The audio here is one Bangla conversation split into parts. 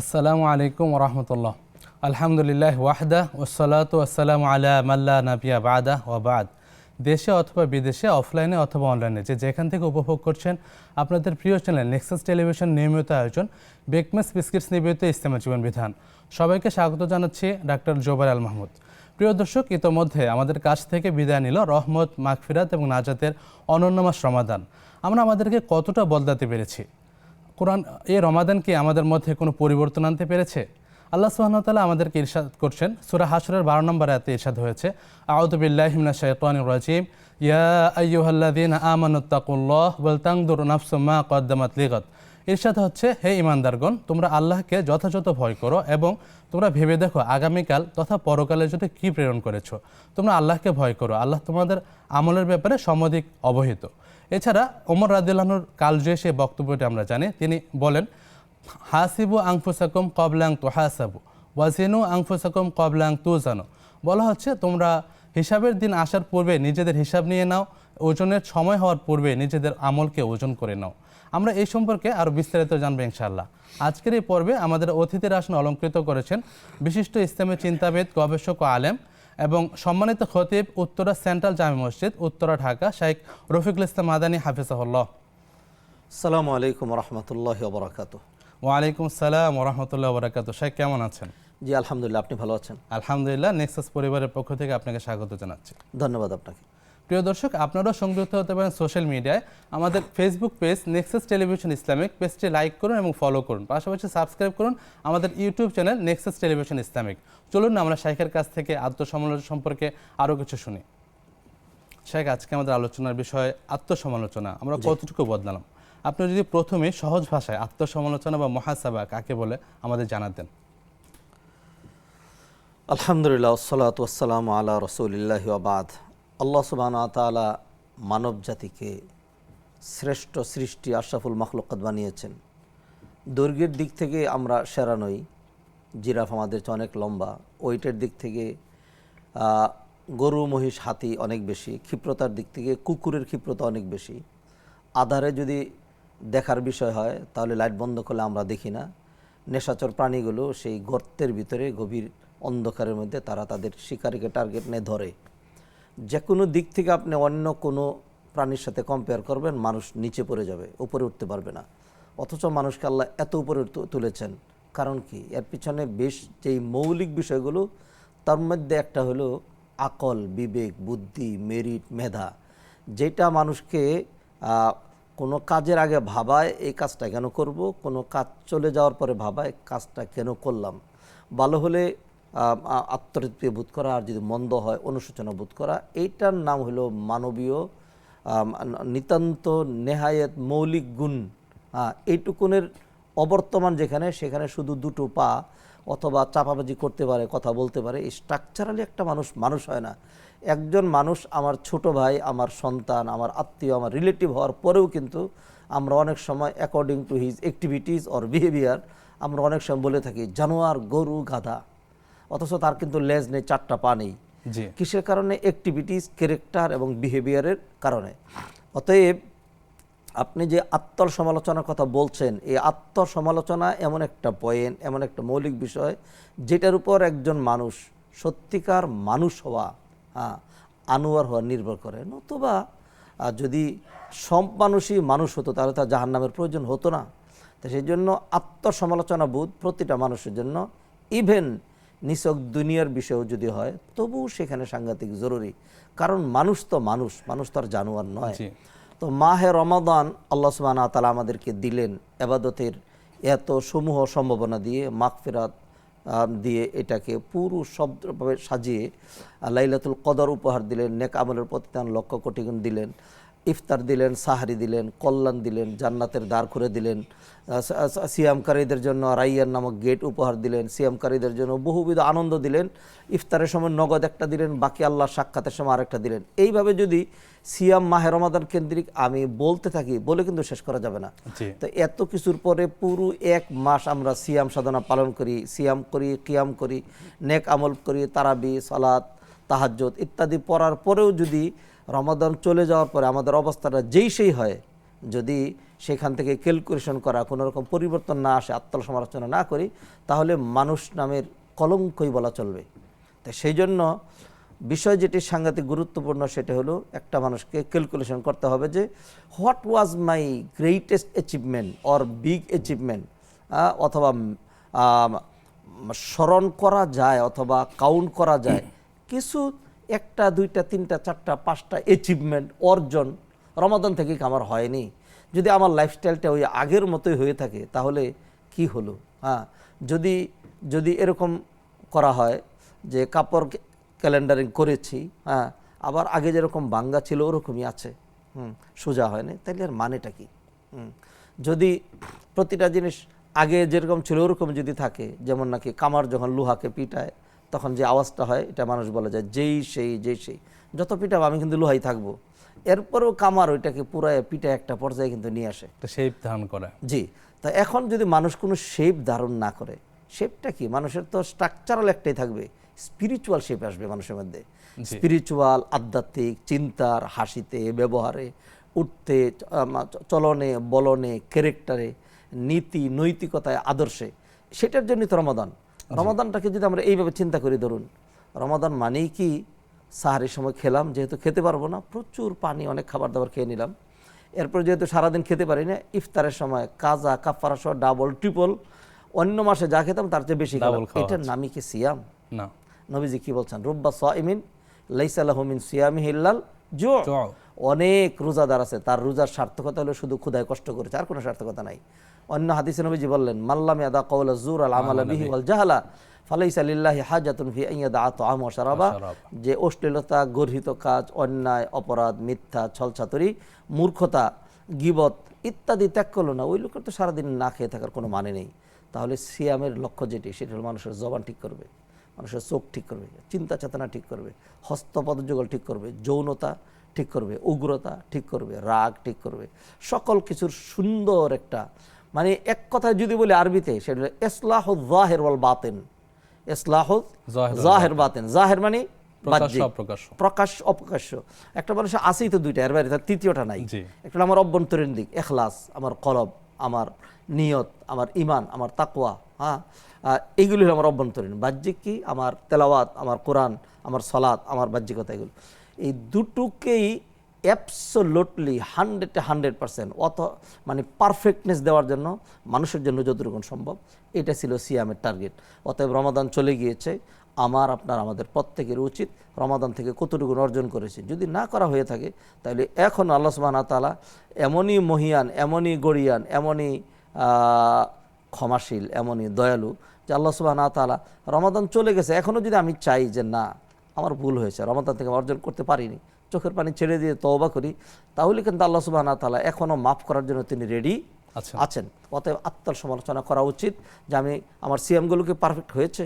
আসসালামু আলাইকুম রহমতুল্লাহ। আলহামদুলিল্লাহ ওয়াহদা ওয়াসসালাতু ওয়াসসালামু আলা মাল্লা নাবিয়া বাদা ওয়া বাদ। দেশে অথবা বিদেশে, অফলাইনে অথবা অনলাইনে যেখান থেকে উপভোগ করছেন আপনাদের প্রিয় চ্যানেল নেক্সাস টেলিভিশন নিয়মিত আয়োজন বেকমেস বিস্কিটস নিবেদিত ইসলামী জীবন বিধান, সবাইকে স্বাগত জানাচ্ছি ডাক্তার জোবায়ের আল মাহমুদ। প্রিয় দর্শক, ইতোমধ্যে আমাদের কাছ থেকে বিদায় নিল রহমত, মাগফিরাত এবং নাজাতের অনন্য মাস রমাদান। আমরা আমাদেরকে কতটা বদলাতে পেরেছি? কোরআন এই রমাদান কি আমাদের মধ্যে কোনো পরিবর্তন আনতে পেরেছে? আল্লাহ সুবহানাহু ওয়া তাআলা আমাদেরকে ইরশাদ করছেন, সূরা হাশরের 12 নম্বর আয়াতে ইরশাদ হয়েছে, আউযু বিল্লাহি মিনাশ শাইতানির রাজিম, ইয়া আইয়ুহাল্লাযীনা আমানুত্তাকুল্লাহ ওয়াল তানজুর নাফসুম মা কদ্দামাত লিগাদ। ইরশাদ হচ্ছে, হে ঈমানদারগণ, তোমরা আল্লাহকে যথাযথ ভয় করো এবং তোমরা ভেবে দেখো আগামীকাল তথা পরকালের জন্য কী প্রেরণ করেছো। তোমরা আল্লাহকে ভয় করো, আল্লাহ তোমাদের আমলের ব্যাপারে সমধিক অবহিত। এছাড়া ওমর রাদিয়াল্লাহু আনহুর কালজয়ী সেই বক্তব্যটি আমরা জানি। তিনি বলেন, হাসিবু আনফুসাকুম ক্বাবলা আন তুহাসাবু ওয়াজিনু আনফুসাকুম ক্বাবলা আন তুজানু। বলা হচ্ছে, তোমরা হিসাবের দিন আসার পূর্বে নিজেদের হিসাব নিয়ে নাও, ওজনের সময় হওয়ার পূর্বে নিজেদের আমলকে ওজন করে নাও। আমরা এই সম্পর্কে আরও বিস্তারিত জানবো ইনশাআল্লাহ। আজকের এই পর্বে আমাদের অতিথির আসন অলঙ্কৃত করেছেন বিশিষ্ট ইসলামী চিন্তাবিদ, গবেষক ও আলেম এবং সম্মানিত খতিব, উত্তরা সেন্ট্রাল জামে মসজিদ, উত্তরা, ঢাকা, শাইখ রফিকুল ইসলাম মাদানী হাফিজাহুল্লাহ। আসসালামু আলাইকুম রহমতুল্লাহি ওয়া বারাকাতুহু। ওয়ালাইকুম আসসালাম ওয়া রাহমাতুল্লাহি ওয়া বারাকাতুহু। শাইখ কেমন আছেন? জি আলহামদুলিল্লাহ, আপনি ভালো আছেন? আলহামদুলিল্লাহ। নেক্সাস পরিবারের পক্ষ থেকে আপনাকে স্বাগত জানাচ্ছি। ধন্যবাদ আপনাকে। প্রিয় দর্শক, আপনারাও সংযুক্ত হতে পারেন সোশ্যাল মিডিয়ায়। আমাদের Facebook page Nexus television Islamic, পেজটি লাইক করুন এবং ফলো করুন, পাশাপাশি সাবস্ক্রাইব করুন আমাদের YouTube channel Nexus television Islamic. চলুন না আমরা শাইখের কাছ থেকে আত্মসমালোচনা সম্পর্কে আরও কিছু শুনি। শাইখ, আজকে আমাদের আলোচনার বিষয় আত্মসমালোচনা। আমরা কতটুকু বদলালাম? আপনি যদি প্রথমে সহজ ভাষায় আত্মসমালোচনা বা মুহাসাবা কাকে বলে আমাদের জানাতেন। আলহামদুলিল্লাহ, ওয়াসসালাতু ওয়াসসালামু আলা রাসূলিল্লাহি ওয়া বাদ। আল্লাহ সুবহানাহু ওয়া তাআলা মানব জাতিকে শ্রেষ্ঠ সৃষ্টি, আশরাফুল মাখলুকাত বানিয়েছেন। দৈর্ঘ্যের দিক থেকে আমরা সেরা নই, জিরাফ আমাদের চেয়ে অনেক লম্বা। ওয়েটের দিক থেকে গরু, মহিষ, হাতি অনেক বেশি। ক্ষিপ্রতার দিক থেকে কুকুরের ক্ষিপ্রতা অনেক বেশি। আধারে যদি দেখার বিষয় হয় তাহলে লাইট বন্ধ করলে আমরা দেখি না। নেশাচর প্রাণীগুলো সেই গর্তের ভিতরে গভীর অন্ধকারের মধ্যে তারা তাদের শিকারীকে টার্গেট নিয়ে ধরে। যে কোনো দিক থেকে আপনি অন্য কোনো প্রাণীর সাথে কম্পেয়ার করবেন, মানুষ নিচে পড়ে যাবে, উপরে উঠতে পারবে না। অথচ মানুষকে আল্লাহ এত উপরে তুলেছেন, কারণ কি? এর পিছনে বেশ যেই মৌলিক বিষয়গুলো, তার মধ্যে একটা হলো আকল, বিবেক, বুদ্ধি, মেরিট, মেধা, যেটা মানুষকে কোনো কাজের আগে ভাবায় এই কাজটা কেন করব, কোনো কাজ চলে যাওয়ার পরে ভাবায় কাজটা কেন করলাম। ভালো হলে আত্মতৃপ্তি বোধ করা, আর যদি মন্দ হয় অনুশোচনা বোধ করা। এইটার নাম হলো মানবীয় নিতান্ত নেহায়েত মৌলিক গুণ। এইটুকুনের অবর্তমান যেখানে, সেখানে শুধু দুটো পা অথবা চাপাবাজি করতে পারে, কথা বলতে পারে, এই স্ট্রাকচারালি একটা মানুষ হয় না। একজন মানুষ আমার ছোট ভাই, আমার সন্তান, আমার আত্মীয়, আমার রিলেটিভ হওয়ার পরেও কিন্তু আমরা অনেক সময় according to his activities or behaviour আমরা অনেক সময় বলে থাকি জানোয়ার, গরু, গাধা। অথচ তার কিন্তু লেজ নেই, চারটা পা নেই। কিসের কারণে? অ্যাক্টিভিটিস, ক্যারেক্টার এবং বিহেভিয়ারের কারণে। অতএব আপনি যে আত্মসমালোচনার কথা বলছেন, এই আত্মসমালোচনা এমন একটা পয়েন্ট, এমন একটা মৌলিক বিষয় যেটার উপর একজন মানুষ সত্যিকার মানুষ হওয়া, আনোয়ার হওয়া নির্ভর করে। নতুবা যদি সব মানুষই মানুষ হতো তাহলে তার জাহান্নামের প্রয়োজন হতো না। তো সেই জন্য আত্মসমালোচনা বোধ প্রতিটা মানুষের জন্য, ইভেন নিছক দুনিয়ার বিষয়েও যদি হয় তবুও সেখানে সাংঘাতিক জরুরি। কারণ মানুষ তো মানুষ তো আর জানোয়ার নয়। তো মাহে রমাদান আল্লাহ সুবহানাহু ওয়া তাআলা আমাদেরকে দিলেন ইবাদতের এত সমূহ সম্ভাবনা দিয়ে, মাগফিরাত দিয়ে এটাকে পুরো শব্দভাবে সাজিয়ে লাইলাতুল কদর উপহার দিলেন, নেক আমলের প্রতিদান লক্ষ কোটি গুণ দিলেন, ইফতার দিলেন, সাহারি দিলেন, কল্যাণ দিলেন, জান্নাতের দ্বার খুলে দিলেন, সিয়ামকারীদের জন্য রাইয়ান নামক গেট উপহার দিলেন, সিয়ামকারীদের জন্য বহুবিধ আনন্দ দিলেন। ইফতারের সময় নগদ একটা দিলেন, বাকি আল্লাহ সাক্ষাতের সময় আরেকটা দিলেন। এইভাবে যদি সিয়াম মাহে রমাদান কেন্দ্রিক আমি বলতে থাকি, বলে কিন্তু শেষ করা যাবে না। তো এত কিছুর পরে পুরো এক মাস আমরা সিয়াম সাধনা পালন করি, সিয়াম করি, কিয়াম করি, নেক আমল করি, তারাবি, সালাত, তাহাজ্জুদ ইত্যাদি পড়ার পরেও যদি রমাদান চলে যাওয়ার পরে আমাদের অবস্থাটা যেই সেই হয়, যদি সেখান থেকে ক্যালকুলেশন করা কোনো রকম পরিবর্তন না আসে, আত্মসমালোচনা না করি, তাহলে মানুষ নামের কলঙ্কই বলা চলবে। তাই সেই জন্য বিষয় যেটি সাংঘাতিক গুরুত্বপূর্ণ সেটা হলো একটা মানুষকে ক্যালকুলেশন করতে হবে যে what was my greatest achievement or big achievement, অথবা স্মরণ করা যায় অথবা কাউন্ট করা যায় কিছু একটা দুইটা তিনটা চারটা পাঁচটা অ্যাচিভমেন্ট অর্জন রমাদান থেকে আমার হয়নি। যদি আমার লাইফস্টাইলটা ওই আগের মতোই হয়ে থাকে তাহলে কি হলো? যদি যদি এরকম করা হয় যে কাপড় ক্যালেন্ডারিং করেছি, আবার আগে যেরকম বাঙ্গা ছিল ওরকমই আছে, সোজা হয়নি, তাহলে আর মানেটা কি? যদি প্রতিটা জিনিস আগে যেরকম ছিল ওরকম যদি থাকে, যেমন নাকি কামার যখন লোহাকে পিটায় তখন যে আওয়াজটা হয়, এটা মানুষ বলে যায় যেই সেই যত পিটাবো আমি কিন্তু লোহাই থাকবো। এরপরেও কামার ওইটাকে পুরায় পিটায় একটা পর্যায়ে কিন্তু নিয়ে আসে, শেপ ধারণ করে। জি। তা এখন যদি মানুষ কোনো শেপ ধারণ না করে, শেপটা কি? মানুষের তো স্ট্রাকচারাল একটাই থাকবে, স্পিরিচুয়াল শেপ আসবে মানুষের মধ্যে। স্পিরিচুয়াল, আধ্যাত্মিক চিন্তার, হাসিতে, ব্যবহারে, উঠতে, চলনে, বলনে, ক্যারেক্টারে, নীতি নৈতিকতায়, আদর্শে। সেটার জন্যই তো রমাদান। রমাদানটাকে যদি আমরা এইভাবে চিন্তা করি, ধরুন রমাদান মানেই কি সাহারির সময় খেলাম, যেহেতু খেতে পারবো না, প্রচুর পানি, অনেক খাবার দাবার খেয়ে নিলাম। এরপর যেহেতু সারাদিন খেতে পারি না, ইফতারের সময় কাজা কাফারা সহ ডাবল ট্রিপল, অন্য মাসে যা খেতাম তার চেয়ে বেশি খেলাম। এটার নামই কি সিয়াম? না। নবীজি কি বলছেন? রুব্বা সাইমিন লাইসা লাহু মিন সিয়ামিহি ইল্লাল জু'। অনেক রোজাদার আছে, তার রোজার সার্থকতা হলো শুধু ক্ষুধায় কষ্ট করেছে, আর কোনো সার্থকতা নাই। অন্য হাদিসে নবীজি বললেন মাল্লাম ইয়াদা কাওলা যুর আল আমালা বিহি ওয়াল জাহালা ফালাইসা লিল্লাহি হাজাতুন ফি আন ইয়াদা তা'আম ওয়া শারাবা। যে অশ্লীলতা, গর্হিত কাজ, অন্যায়, অপরাধ, মিথ্যা, ছলছাতুরি, মূর্খতা, গীবত ইত্যাদি ত্যাগ করলো না, ওই লোকের তো সারাদিন না খেয়ে থাকার কোনো মানে নেই। তাহলে সিয়ামের লক্ষ্য যেটি, সেটা হলো মানুষের জবান ঠিক করবে, মানুষের চোখ ঠিক করবে, চিন্তা চেতনা ঠিক করবে, হস্তপদযুগল ঠিক করবে, যৌনতা ঠিক করবে, উগ্রতা ঠিক করবে, রাগ ঠিক করবে, সকল কিছুর সুন্দর একটা, মানে এক কথায় যদি বলি আরবিতে, সেটা হলো ইসলাহুল যাহির ওয়াল বাতিন। ইসলাহুল যাহির বাতিন। যাহির মানে প্রকাশ অপ্রকাশ্য। একটা মানুষের আছেই তো দুইটা, এর বাইরে তার তৃতীয়টা নাই। একটা আমার অভ্যন্তরীণ দিক, ইখলাস, আমার কলব, আমার নিয়ত, আমার ইমান, আমার তাকওয়া, এইগুলি হলো আমার অভ্যন্তরীণ। বাহ্যিক কি? আমার তেলাওয়াত, আমার কোরআন, আমার সালাত, আমার বাহ্যিকতা, এগুলো। এই দুটোকেই অ্যাবসোলুটলি 100% মানে পারফেক্টনেস দেওয়ার জন্য মানুষের জন্য যতটুকু সম্ভব, এটা ছিল সিয়ামের টার্গেট। অতএব রমাদান চলে গিয়েছে, আমাদের প্রত্যেকের উচিত রমাদান থেকে কতটুকু অর্জন করেছে। যদি না করা হয়ে থাকে তাহলে এখন আল্লাহ সুবহানাহু ওয়া তাআলা এমনই মহিয়ান, এমনই গরিয়ান, এমনই ক্ষমাশীল, এমনই দয়ালু যে আল্লাহ সুবহানাহু ওয়া তাআলা রমাদান চলে গেছে, এখনও যদি আমি চাই যে না আমার ভুল হয়েছে, রমাদান থেকে অর্জন করতে পারিনি, চোখের পানি ছেড়ে দিয়ে তওবা করি, তাহলে কিন্তু আল্লাহ সুবহানাহু ওয়া তাআলা এখনও মাফ করার জন্য তিনি রেডি আছেন। অতএব আত্মসমালোচনা করা উচিত যে আমি আমার সিয়ামগুলোকে পারফেক্ট হয়েছে,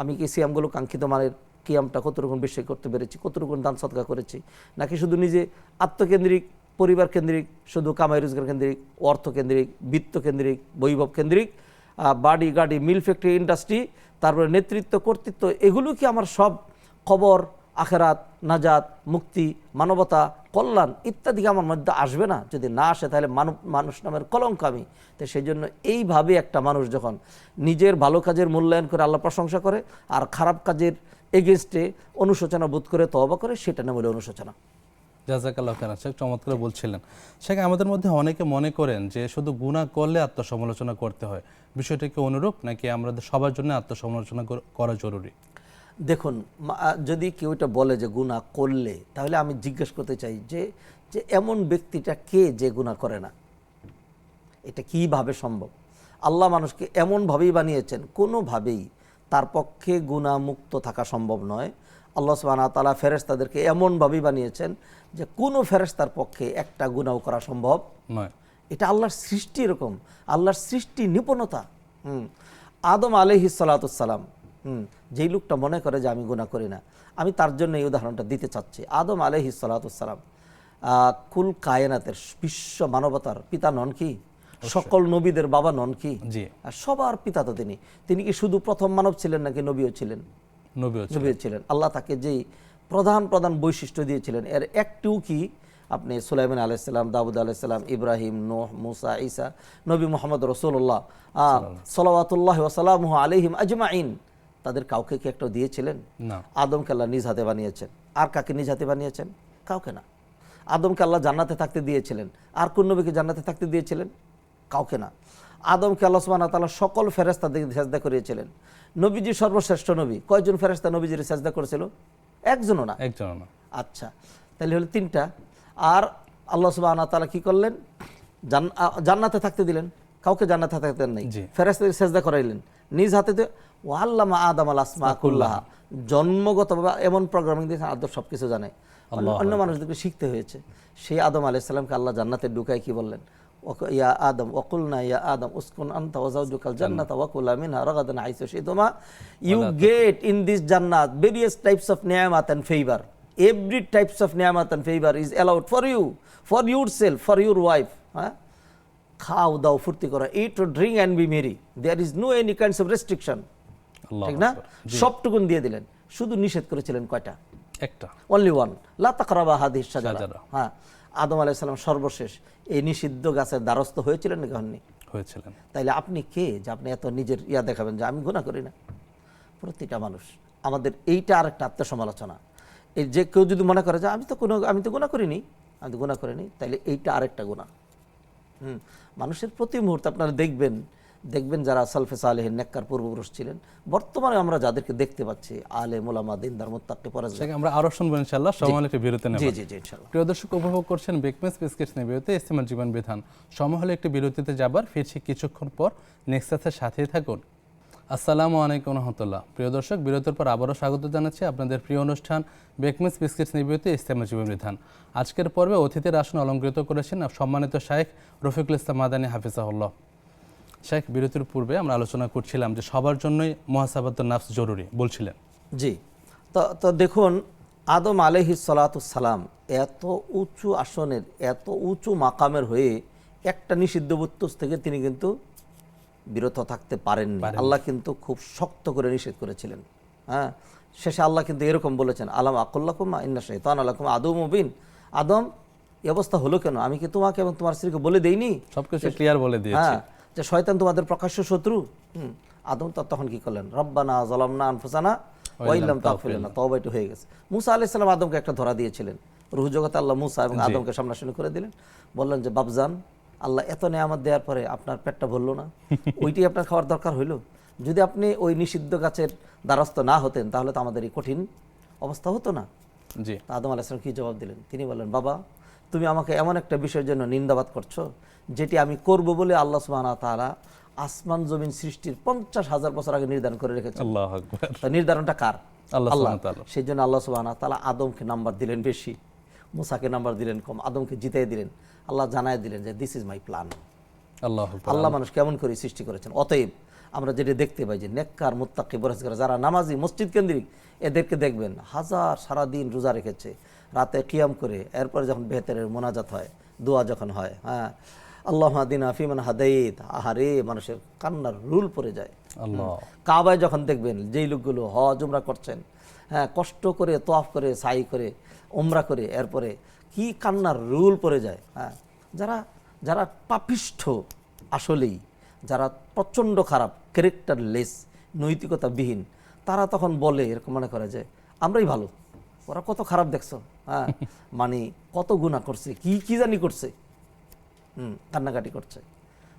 আমি কি সিয়ামগুলো কাঙ্ক্ষিত মানের কিয়ামটা কতটুকু বেশি করতে পেরেছি, কতটুকু দান সদকা করেছি, নাকি শুধু নিজে আত্মকেন্দ্রিক, পরিবার কেন্দ্রিক, শুধু কামাই রোজগার কেন্দ্রিক, অর্থ কেন্দ্রিক, বৃত্ত কেন্দ্রিক, বৈভব কেন্দ্রিক, বাড়ি গাড়ি, মিল ফ্যাক্টরি, ইন্ডাস্ট্রি, তারপরে নেতৃত্ব, কর্তৃত্ব, এগুলো কি আমার সব খবর, আখেরাত, নাজাত, মুক্তি, মানবতা, কল্যাণ ইত্যাদি আমার মধ্যে আসবে না? যদি না আসে তাহলে মানুষ নামের কলঙ্ক আমি। তো সেই জন্য এইভাবে একটা মানুষ যখন নিজের ভালো কাজের মূল্যায়ন করে আল্লাহ প্রশংসা করে, আর খারাপ কাজের এগেনস্টে অনুশোচনা বোধ করে তওবা করে, সেটা নাম হলো অনুশোচনা। জাযাকাল্লাহু খাইরান। শেখ চমৎকার বলছিলেন। শেখ, আমাদের মধ্যে অনেকে মনে করেন যে শুধু গুনাহ করলে আত্মসমালোচনা করতে হয়, বিষয়টা কি অনুরূপ, নাকি আমাদের সবার জন্য আত্মসমালোচনা করা জরুরি? দেখুন, যদি কেউ এটা বলে যে গুনাহ করলে, তাহলে আমি জিজ্ঞেস করতে চাই যে এমন ব্যক্তিটা কে যে গুনাহ করে না? এটা কিভাবে সম্ভব? আল্লাহ মানুষকে এমনভাবেই বানিয়েছেন, কোনোভাবেই তার পক্ষে গুনাহ মুক্ত থাকা সম্ভব নয়। আল্লাহ সুবহানাহু ওয়া তাআলা ফেরেশতাদেরকে এমনভাবেই বানিয়েছেন যে কোনো ফেরেশতার পক্ষে একটা গুনাহ করা সম্ভব নয়। এটা আল্লাহর সৃষ্টি, এরকম আল্লাহর সৃষ্টি নিপুণতা। আদম আলাইহিস সালাতুস সালাম, যেই লোকটা মনে করে যে আমি গুনাহ করি না, আমি তার জন্য এই উদাহরণটা দিতে চাচ্ছি। আদম আলাইহিস সালাতুস সালাম কুল কায়নাতের, বিশ্ব মানবতার পিতা নন কি? সকল নবীদের বাবা নন কি? আর সবার পিতা তো তিনি কি শুধু প্রথম মানব ছিলেন নাকি নবীও ছিলেন? নবীও ছিলেন। আল্লাহ তাকে যেই প্রধান বৈশিষ্ট্য দিয়েছিলেন, এর একটিও কি আপনি সুলাইমান আলাইহিসসালাম, দাউদ আলাইহিসসালাম, ইব্রাহিম, নূহ, মুসা, ঈসা, নবী মুহাম্মদ রাসূলুল্লাহ সাল্লাল্লাহু ওয়া সাল্লামুহু আলাইহিম আজমাইন, তাদের কাউকে কি একটা দিয়েছিলেন? না। আদমকে আল্লাহ নিজ হাতে বানিয়েছেন। আর কাকে নিজ হাতে বানিয়েছেন? কাউকে না। আদমকে আল্লাহ জান্নাতে থাকতে দিয়েছিলেন। আর কোন নবীকে জান্নাতে থাকতে দিয়েছিলেন? কাউকে না। আদমকে আল্লাহ সুবহানাহু ওয়া তাআলা সকল ফেরেশতাদের সাজদা করিয়েছিলেন। নবীজি সর্বশ্রেষ্ঠ নবী, কয়জন ফেরেশতা নবীজির সাজদা করেছিল? একজনও না। একজনও না। আচ্ছা, তাহলে হলো তিনটা। আর আল্লাহ সুবহানাহু ওয়া তাআলা কি করলেন? জান্নাতে থাকতে দিলেন, কাউকে জান্নাতে থাকতে দেন নাই। ফেরেশতাদের সাজদা করাইলেন নিজ হাতে। ওয়া আল্লামা আদম আল আসমা কুল্লাহা, জন্মগতভাবে এমন প্রোগ্রামিং দিয়েছেন আদম সবকিছু জানে। অন্য মানুষদেরকে শিখতে হয়েছে। সেই আদম আলাইহিস সালামকে আল্লাহ জান্নাতে ঢুকায় কি বললেন? ইয়া আদম ওয়াকুলনা ইয়া আদম উসকুন আনতা ওয়া যাওজুকাল জান্নাতা ওয়া কুলা মিনহা রাগাদান হাইসু শিতুমা। ইউ গেট ইন দিস জান্নাত various types of ni'mat and favor. Every types of ni'mat and favor is allowed for you, for yourself, for your wife. খাও দাও ফুর্তি করো, eat or drink and be merry. There is no any kinds of restriction. ঠিক না? সবটুকুন দিয়ে দিলেন। শুধু নিষেধ করেছিলেন কয়টা? একটা, only one. লা তাকরাবা হাদিস শাজারা। হ্যাঁ, আদম আলাইহিস সালাম সর্বশেষ এই নিষিদ্ধ গাছের দ্বারস্থ হয়েছিলেন নাকি হননি? হয়েছিলেন। তাইলে আপনি কে যে আপনি এত নিজের দেখাবেন যে আমি গুনাহ করি না? প্রতিটা মানুষ আমাদের এইটা আরেকটা আত্মসমালোচনা। এই যে কেউ যদি মনে করে যে আমি তো গুনাহ করিনি, তাইলে এইটা আরেকটা গুনাহ। মানুষের প্রতি মুহূর্তে আপনারা দেখবেন যারা সালফে সালেহিন নেককার পূর্বপুরুষ ছিলেন, বর্তমানে আমরা যাদেরকে দেখতে পাচ্ছি আলেম ওলামা দিনদার মুত্তাকি পরহেজগার, আমরা আরো শুনবো ইনশাআল্লাহ। সময় একটি বিরতি নেব। জি ইনশাআল্লাহ। প্রিয় দর্শক, উপভোগ করছেন বিকমেস বিস্কিটস নিবেদিত ইসলামের জীবন বিধান। সময় হলে একটি বিরতিতে যাবার, ফিরছি কিছুক্ষণ পর। নেক্সাসের সাথেই থাকুন। আসসালামু আলাইকুম রাহমাতুল্লাহ। প্রিয় দর্শক, বিরতির পর আবারও স্বাগত জানাচ্ছি আপনাদের প্রিয় অনুষ্ঠান বেকমেস বিস্কিটস নিবেদিত ইসলামের জীবন বিধান। আজকের পর্বে অতিথির আসন অলঙ্কৃত করেছেন সম্মানিত শাইখ রফিকুল ইসলাম মাদানী হাফিজাহুল্লাহ। শাইখ, বিরতির পূর্বে আমরা আলোচনা করছিলাম যে সবার জন্যই মুহাসাবাতুন নাফস জরুরি বলছিলেন। জি, তো দেখুন আদম আলাইহিস সালাতুস সালাম এত উঁচু আসনের, এত উঁচু মাকামের হয়ে একটা নিষিদ্ধ বস্তুস থেকে তিনি কিন্তু বিরত থাকতে পারেননি। আল্লাহ কিন্তু খুব শক্ত করে নিষেধ করেছিলেন। হ্যাঁ, শেষে আল্লাহ কিন্তু এরকম বলেছেন, আলাম আকুল্লাকুম ইন্না শাইতানা লাকুম আদুউম মুবিন। আদম, এই অবস্থা হলো কেন? আমি কি তোমাকে এবং তোমার স্ত্রীকে বলে দেইনি? সবকিছু ক্লিয়ার বলে দিয়েছি। হ্যাঁ, যে শয়তান তোমাদের প্রকাশ্য শত্রু। আদম তখন কি করলেন? রব্বানা যালামনা আনফুসানা ওয়া ইল্লাম তাগফির লানা, তওবা এটা হয়ে গেছে। মুসা আলাইহিস সালাম আদমকে একটা ধরা দিয়েছিলেন। রূহ জগতে আল্লাহ মুসা এবং আদমকে সামনাসামনি করে দিলেন। বললেন যে বাবজান, আল্লাহ এত নেয়ামত দেওয়ার পরে আপনার পেটটা ভরলো না? ওইটাই আপনার খাওয়ার দরকার হইলো? যদি আপনি ওই নিষিদ্ধ গাছের দ্বারস্থ না হতেন তাহলে তো আমাদের এই কঠিন অবস্থা হতো না। জি, আদম আলাইহিস সালাম কি জবাব দিলেন? তিনি বললেন, বাবা, তুমি আমাকে এমন একটা বিষয়ের জন্য নিন্দাবাদ করছো যেটি আমি করব বলে আল্লাহ সুবহানাহু ওয়া তাআলা আসমান জমিন সৃষ্টির 50,000 বছর আগে নির্ধারণ করে রেখেছেন। আল্লাহু আকবার। তো নির্ধারণটা কার? আল্লাহ সুবহানাহু ওয়া তাআলা। সেই জন্য আল্লাহ সুবহানাহু ওয়া তাআলা আদমকে নাম্বার দিলেন বেশি, মুসাকে নাম্বার দিলেন কম, আদমকে জিতাই দিলেন। আল্লাহ জানায় দিলেন যে দিস ইজ মাই প্ল্যান। আল্লাহ মানুষ কেমন করে সৃষ্টি করেছেন। অতএব আমরা যেটা দেখতে পাই যে নেককার মুত্তাকি পরহেজগার যারা নামাজি মসজিদ কেন্দ্রিক, এদেরকে দেখবেন সারাদিন রোজা রেখেছে, রাতে কিয়াম করে, এরপরে যখন বেহতেরের মোনাজাত হয়, দোয়া যখন হয়, হ্যাঁ, আল্লাহুম্মা হাদিনা ফিমান হাদাইত, আহারে মানুষের কান্নার রুল পড়ে যায়। কাবায় যখন দেখবেন যেই লোকগুলো হজ উমরা করছেন, হ্যাঁ, কষ্ট করে তোয়াফ করে সাই করে উমরা করে, এরপরে কি কান্নার রুল পড়ে যায়। হ্যাঁ, যারা পাপিষ্ঠ আসলেই, যারা প্রচণ্ড খারাপ, ক্যারেক্টারলেস, নৈতিকতাবিহীন, তারা তখন বলে, এরকম মনে করে যে আমরাই ভালো, ওরা কত খারাপ দেখছো। হ্যাঁ, মানে কত গুনাহ করছে, কি জানি করছে, কান্নাকাটি করছে।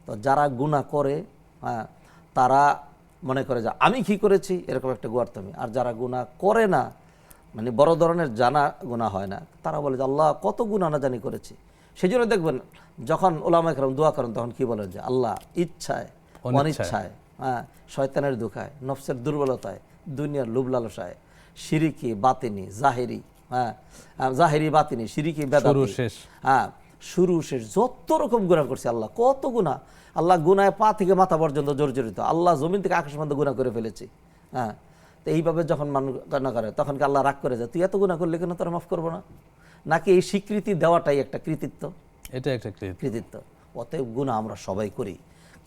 তো যারা গুনাহ করে, হ্যাঁ, তারা মনে করে যে আমি কি করেছি, এরকম একটা গোয়ার্তমি। আর যারা গুনাহ করে না, মানে বড় ধরনের জানা গুনাহ হয় না, তারা বলে যে আল্লাহ কত গুনাহ না জানি করেছি। সেই জন্য দেখবেন যখন ওলামায়ে কেরাম দোয়া করেন তখন কি বলেন যে আল্লাহ ইচ্ছায় অনিচ্ছায়, হ্যাঁ, শয়তানের ধোঁকায়, নফসের দুর্বলতায়, দুনিয়ার লোভ লালসায়, শিরিকি বাতিনি জাহেরি, হ্যাঁ, জাহেরি বাতিনি, শিরিকি বেদাতি, হ্যাঁ, শুরু শেষ যত রকম গুনাহ করছে, আল্লাহ কত গুনাহ। আল্লাহ গুনায় পা থেকে মাথা পর্যন্ত জর্জরিত, আল্লাহ জমিন থেকে আকাশ পর্যন্ত গুনাহ করে ফেলেছি। হ্যাঁ, তো এইভাবে যখন মানুষ গুনাহ করে তখন কি আল্লাহ রাগ করে যায়, তুই এত গুনাহ করলে কেন, তোরা মাফ করবো না? নাকি এই স্বীকৃতি দেওয়াটাই একটা কৃতিত্ব? এটা একটা কৃতিত্ব। অতএব গুনাহ আমরা সবাই করি,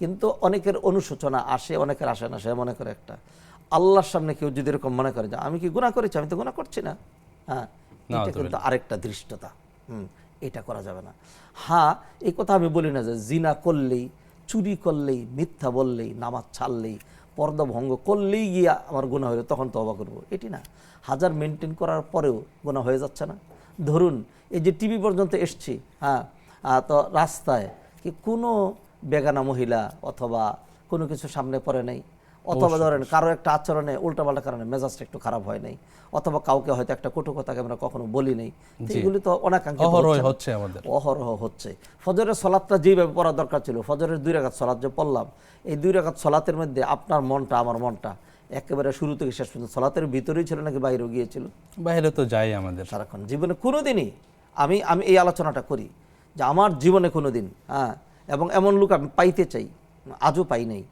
কিন্তু অনেকের অনুশোচনা আসে, অনেকের আসে না। সে মনে করে একটা আল্লাহর সামনে কেউ যদি এরকম মনে করে যে আমি কি গুনাহ করেছি, আমি তো গুনাহ করছি না, হ্যাঁ, এটা কিন্তু আরেকটা ধৃষ্টতা। এটা করা যাবে না। হ্যাঁ, এই কথা আমি বলি না যে জিনা করলেই, চুরি করলেই, মিথ্যা বললেই, নামাজ ছাড়লেই, পর্দা ভঙ্গ করলেই গিয়া আমার গুনাহ হলো তখন তওবা করব, এটি না। হাজার মেনটেন করার পরেও গুনাহ হয়ে যাচ্ছে না। ধরুন এই যে টিভি পর্যন্ত এসছি, হ্যাঁ, তো রাস্তায় কি কোনো বেগানা মহিলা অথবা কোনো কিছু সামনে পড়ে নাই, অথবা ধরেন কারো একটা আচরণে উল্টাপাল্টা কারণে মেজাজটা একটু খারাপ হয় নাই, অথবা কাউকে হয়তো একটা কটু কথাকে আমরা কখনো বলি নাই, এগুলি তো অনাকাঙ্ক্ষিত হচ্ছে, আমাদের অহরহ হচ্ছে। ফজরের সলাতটা যেভাবে পড়া দরকার ছিল, ফজরের 2 রাকাত সলাত যে পড়লাম, এই 2 রাকাত সলাতের মধ্যে আপনার মনটা আমার মনটা একেবারে শুরু থেকে শেষ পর্যন্ত সলাতের ভিতরেই ছিল নাকি বাইরেও গিয়েছিল? বাইরে তো যাই আমাদের সারাক্ষণ। জীবনে কোনো দিনই আমি এই আলোচনাটা করি যে আমার জীবনে কোনো দিন, হ্যাঁ, এবং এমন লোক আমি পাইতে চাই, আজও পাই নাই,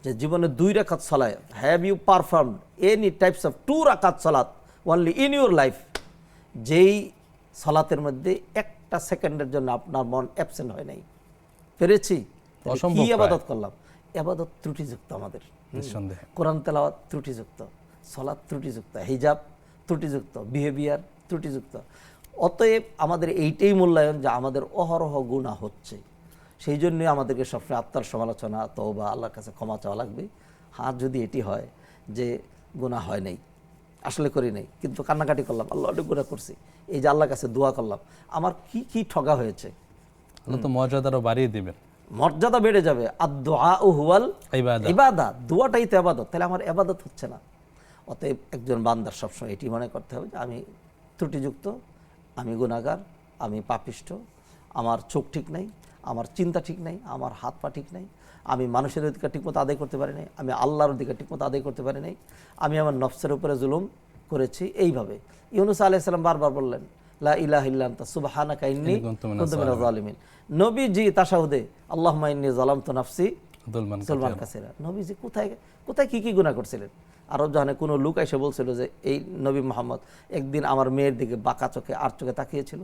যে জীবনে 2 রাকাত সালাত, have you performed any types of 2 রাকাত সালাত অনলি ইন ইউর লাইফ, যেই সালাতের মধ্যে একটা সেকেন্ডের জন্য আপনার মন অ্যাবসেন্ট হয় নাই? পেরেছি? কি ইবাদত করলাম? ইবাদত ত্রুটিযুক্ত আমাদের, নিঃসন্দেহে। কোরআন তেলাওয়াত ত্রুটিযুক্ত, সালাত ত্রুটিযুক্ত, হিজাব ত্রুটিযুক্ত, বিহেভিয়ার ত্রুটিযুক্ত। অতএব আমাদের এইটাই মূল্যায়ন যে আমাদের অহরহ গুনাহ হচ্ছে। সেই জন্যই আমাদেরকে সবসময় আত্মার সমালোচনা, তওবা, আল্লাহর কাছে ক্ষমা চাওয়া লাগবে। আর যদি এটি হয় যে গুনাহ হয় নাই, আসলে করি নাই, কিন্তু কান্নাকাটি করলাম, আল্লাহ অনেক গুনাহ করছি, এই যে আল্লাহর কাছে দোয়া করলাম, আমার কি কি ঠগা হয়েছে, আল্লাহ তো মর্যাদারও বাড়িয়ে দিবেন, মর্যাদা বেড়ে যাবে। আদ-দুআউ হুয়াল ইবাদা, দোয়াটাই তো ইবাদত। তাহলে আমার ইবাদত হচ্ছে না। অতএব একজন বান্দার সবসময় এটি মনে করতে হবে যে আমি ত্রুটিযুক্ত, আমি গুনাহগার, আমি পাপিষ্ঠ, আমার চোখ ঠিক নাই, আমার চিন্তা ঠিক নাই, আমার হাত পা ঠিক নাই, আমি মানুষের অধিকার ঠিকমতো আদায় করতে পারি নাই, আমি আল্লাহর অধিকার ঠিকমতো আদায় করতে পারি নাই, আমি আমার নফসের উপরে জুলুম করেছি। এইভাবে ইউনূস আলাইহিস সালাম বারবার বললেন, লা ইলাহা ইল্লা আনতা সুবহানাকা ইন্নী কুনতু মিনাজ জালিমিন। নবীজি তাশাহুদে আল্লাহুম্মা ইন্নী যালামতু নাফসি যুলমান কাসীরা। নবীজি কোথায় কোথায় কি কি গুনাহ করছিলেন? আরব জাহানে কোনো লোক এসে বলছিল যে এই নবী মুহাম্মদ একদিন আমার মেয়ের দিকে বাঁকা চোখে আর চোখে তাকিয়েছিল?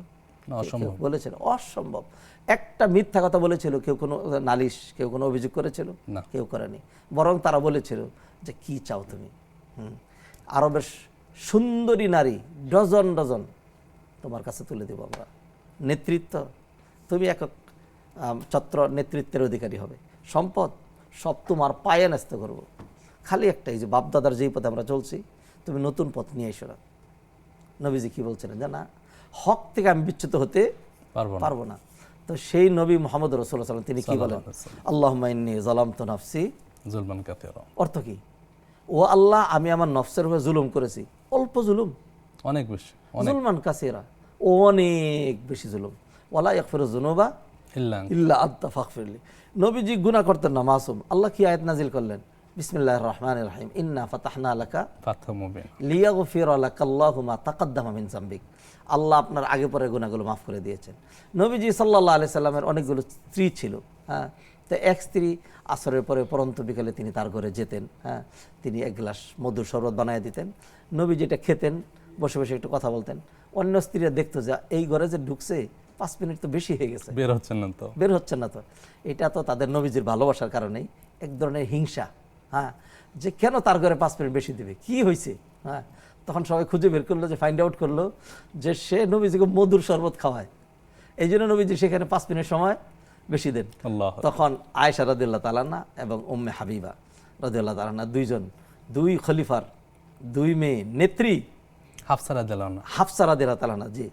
বলেছিল অসম্ভব। একটা মিথ্যা কথা বলেছিল, কেউ কোনো নালিশ, কেউ কোনো অভিযোগ করেছিল? কেউ করেনি। বরং তারা বলেছিল যে কি চাও তুমি? আরবের সুন্দরী নারী ডজন ডজন তোমার কাছে তুলে দেব আমরা, নেতৃত্ব, তুমি একক ছত্র নেতৃত্বের অধিকারী হবে, সম্পদ সব তোমার পায়ে ন্যস্ত করব, খালি একটাই যে বাপদাদার যেই পথে আমরা চলছি তুমি নতুন পথ নিয়ে এসো না। নবীজি কি বলছিলেন যে না, হক থেকে আমি বিচ্যুত হতে পারবো না। তো সেই নবী মুহাম্মদ রাসূলুল্লাহ সাল্লাল্লাহু আলাইহি ওয়াসাল্লাম তিনি কি বলেন? আল্লাহুম্মা ইন্নী যালামতু নাফসি যুলমান কাসীরা। অর্থ কি? ও আল্লাহ, আমি আমার নফসের উপরে জুলুম করেছি, অল্প জুলুম, অনেক বেশি, যুলমান কাসীরা, অনেক বেশি জুলুম। ওয়ালা ইয়াগফিরুয যুনুবা ইল্লা আনতা ফাগফিরলি। নবীজি গুনাহ করতেন না, মাসুম। আল্লাহ কি আয়াত নাজিল করলেন? বিসমিল্লাহির রহমানির রহিম, ইন্না ফাতাহনা লাকা ফাতহুম মুবিন লিয়াগফিরা লাকাল্লাহু মা তাকাদ্দামা মিন যামবিক। আল্লাহ আপনার আগে পরে গুনাহগুলো মাফ করে দিয়েছেন। নবীজি সাল্লাল্লাহু আলাইহি সাল্লামের অনেকগুলো স্ত্রী ছিল, হ্যাঁ, তো এক স্ত্রী আসরের পরে পরন্ত বিকালে তিনি তার ঘরে যেতেন, হ্যাঁ, তিনি এক গ্লাস মধুর শরবত বানিয়ে দিতেন, নবী যেটা খেতেন, বসে বসে একটু কথা বলতেন। অন্য স্ত্রীরা দেখতো যে এই ঘরে যে ঢুকছে 5 মিনিট তো বেশি হয়ে গেছে, বের হচ্ছেন না তো। এটা তো তাদের নবীজির ভালোবাসার কারণেই এক ধরনের হিংসা, হ্যাঁ, যে কেন তার ঘরে 5 মিনিট বেশি দেবে, কি হয়েছে, হ্যাঁ। তখন সবাই খুঁজে বের করলো, যে ফাইন্ড আউট করলো যে সে নবীজিকে মধুর শরবত খাওয়ায়, এই জন্য নবীজি সেখানে 5 মিনিট সময় বেশি দেন। তখন আয়েশা রাদিয়াল্লাহু তাআলা আনহা এবং উম্মে হাবিবা রাদিয়াল্লাহু তাআলা আনহা, দুই খলিফার 2 মেয়ে নেত্রী, হাফসা রাদিয়াল্লাহু তাআলা আনহা, জি,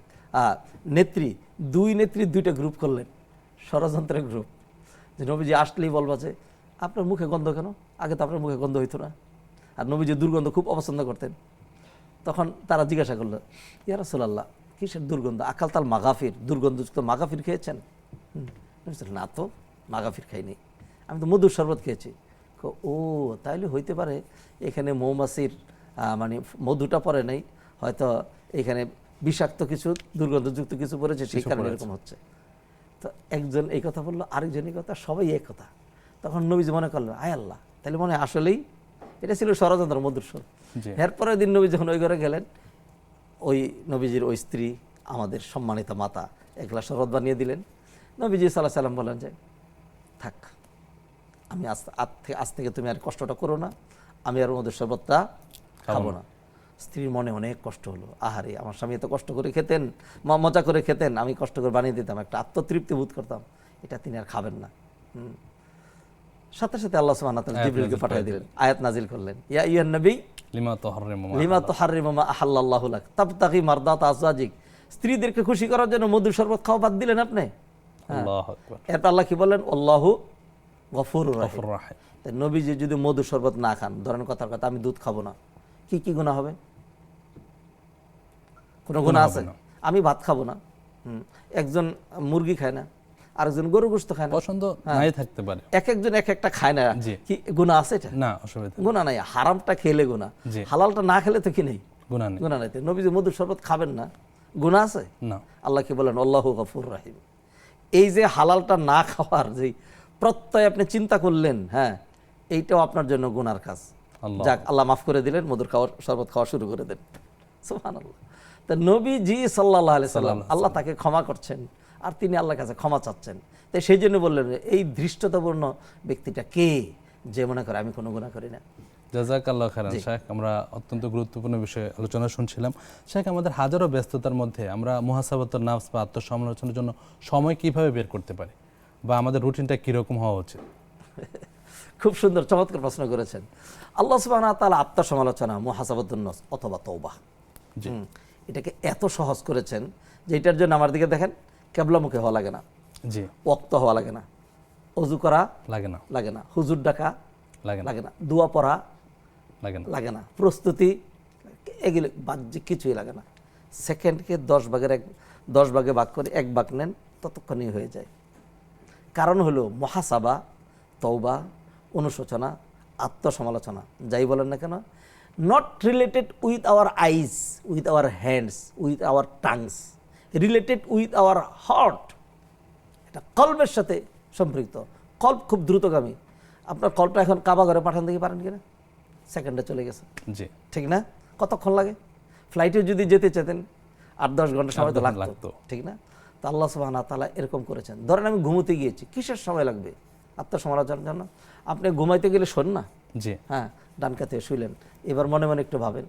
নেত্রী, 2 নেত্রী 2টা গ্রুপ করলেন, ষড়যন্ত্রের গ্রুপ, যে নবীজি আসলেই বলবা যে আপনার মুখে গন্ধ কেন, আগে তো আপনার মুখে গন্ধ হইতো না। আর নবীজি দুর্গন্ধ খুব অপছন্দ করতেন। তখন তারা জিজ্ঞাসা করলো, ইয়া রাসূলুল্লাহ, কিসের দুর্গন্ধ? আকালতাল মাগাফির, দুর্গন্ধযুক্ত মাগাফির খেয়েছেন? না তো, মাগাফির খাইনি, আমি তো মধুর শরবত খেয়েছি। ও তাইলে হইতে পারে এখানে মৌমাছির মানে মধুটা পড়ে নাই, হয়তো এখানে বিষাক্ত কিছু, দুর্গন্ধযুক্ত কিছু পড়েছে, সেই কারণে এরকম হচ্ছে। তো একজন এই কথা বললো, আরেকজন এই কথা, সবাই এক কথা। তখন নবীজি মনে করলেন, আয় আল্লাহ, তাহলে মনে হয় আসলেই এটা ছিল ষড়যন্ত্র, মধুর স্বর। এরপরের দিন নবী যখন ওই ঘরে গেলেন, ওই নবীজির ওই স্ত্রী, আমাদের সম্মানিত মাতা, এক গ্লাস শরবত বানিয়ে দিলেন। নবীজি সাল্লাল্লাহু আলাইহি ওয়াসাল্লাম বলেন যে থাক, আমি আজ থেকে তুমি আর কষ্টটা করো না, আমি আর মধুর শরবতটা খাবো না। স্ত্রীর মনে অনেক কষ্ট হলো, আহারে আমার স্বামী এত কষ্ট করে খেতেন, মজা করে খেতেন, আমি কষ্ট করে বানিয়ে দিতাম, একটা আত্মতৃপ্তি বোধ করতাম, এটা তিনি আর খাবেন না। সাথে সাথে আল্লাহ সুবহানাহু ওয়া তাআলা জিবরিলকে পাঠিয়ে দিলেন, আয়াত নাজিল করলেন, ইয়া আইয়ুহান নবী লিমা তুহাররিমু মা আহাল্লাল্লাহু লাক তাবতাগি মারদাত আজওয়াজিক। স্ত্রীদেরকে খুশি করার জন্য মধুর শরবত খাওয়া বাদ দিলেন আপনি। আল্লাহু আকবার। এরপর আল্লাহ কি বললেন, আল্লাহু গফুরুর গফুর রাহিম। রাহিম। তাই নবীজি যদি মধুর শরবত না খান, ধরেন কথার কথা আমি দুধ খাবো না, কি কি গুনাহ হবে? কোনো গুনাহ আছে? আমি ভাত খাবো না, একজন মুরগি খায় না, আরেকজন গরু গোশত খায় না, পছন্দ নাই থাকতে পারে, এক একজন এক একটা খায় না, জি। কি গুনাহ আছে এটা? না, অসুবিধা গুনাহ নাই। হারামটা খেলে গুনাহ, জি। হালালটা না খেলে তো কি নেই, গুনাহ নেই। গুনাহ নাই। নবীজি মধুর শরবত খাবেন না, গুনাহ আছে? না। আল্লাহ কি বলেন, আল্লাহু গফুর রাহিম। এই যে হালালটা না খাওয়ার যে প্রত্যয় আপনি চিন্তা করলেন, হ্যাঁ, এইটাও আপনার জন্য গুনার কাজ। আল্লাহ। যাক, আল্লাহ মাফ করে দিলেন, মধুর খাওয়ার শরবত খাওয়া শুরু করে দেন। সুবহানাল্লাহ। তা নবীজি সাল্লাল্লাহু আলাইহি সাল্লাম, আল্লাহ তাকে ক্ষমা করছেন আর তিনি আল্লাহর কাছে ক্ষমা চাচ্ছেন। তাই সেই জন্য বললেন, এই ধৃষ্টতাপূর্ণ ব্যক্তিটা কে যে মনে করে আমি কোনো গুনাহ করি না। জাযাকাল্লাহু খাইরান শেখ। আমরা অত্যন্ত গুরুত্বপূর্ণ বিষয়ে আলোচনা শুনছিলাম শেখ। আমাদের হাজারো ব্যস্ততার মধ্যে আমরা মুহাসাবাতুন নাফস বা আত্মসমালোচনার জন্য সময় কিভাবে বের করতে পারি, বা আমাদের রুটিনটা কিরকম হওয়া উচিত? খুব সুন্দর, চমৎকার প্রশ্ন করেছেন। আল্লাহ সুবহানাহু ওয়া তাআলা আত্মসমালোচনা, মুহাসাবাতুন নাফস অথবা তওবা, এটাকে এত সহজ করেছেন যে এটার জন্য আমার দিকে দেখেন, কিবলামুখী হওয়া লাগে না, জি, ওয়াক্ত হওয়া লাগে না, ওযু করা লাগে না, হুজুর ডাকা লাগে না, দোয়া পড়া লাগে না, প্রস্তুতি, এগুলো বাহ্যিক কিছুই লাগে না। সেকেন্ডকে 10 ভাগে ভাগ করে 1 ভাগ নেন, ততক্ষণই হয়ে যায়। কারণ হলো মুহাসাবা, তওবা, অনুশোচনা, আত্মসমালোচনা, যাই বলেন না কেন, not related with our eyes, with our hands, with our tongues, related with our heart. এটা কলবের সাথে সম্পৃক্ত। কল্প খুব দ্রুতগামী। আপনার কল্পটা এখন কাবা ঘরে পাঠান দেখি পারেন কিনা? সেকেন্ডে চলে গেছে, জি, ঠিক না? কতক্ষণ লাগে? ফ্লাইটে যদি যেতে চাইতেন 8-10 ঘন্টা সময় তো লাগতো, ঠিক না? তো আল্লাহ সুবহানাহু ওয়া তাআলা এরকম করেছেন। ধরেন আমি ঘুমোতে গিয়েছি, কিসের সময় লাগবে আত্মসমালোচনার জন্য? আপনি ঘুমাইতে গেলে শোন না, জি, হ্যাঁ, ডান কাতে শুইলেন, এবার মনে মনে একটু ভাবেন,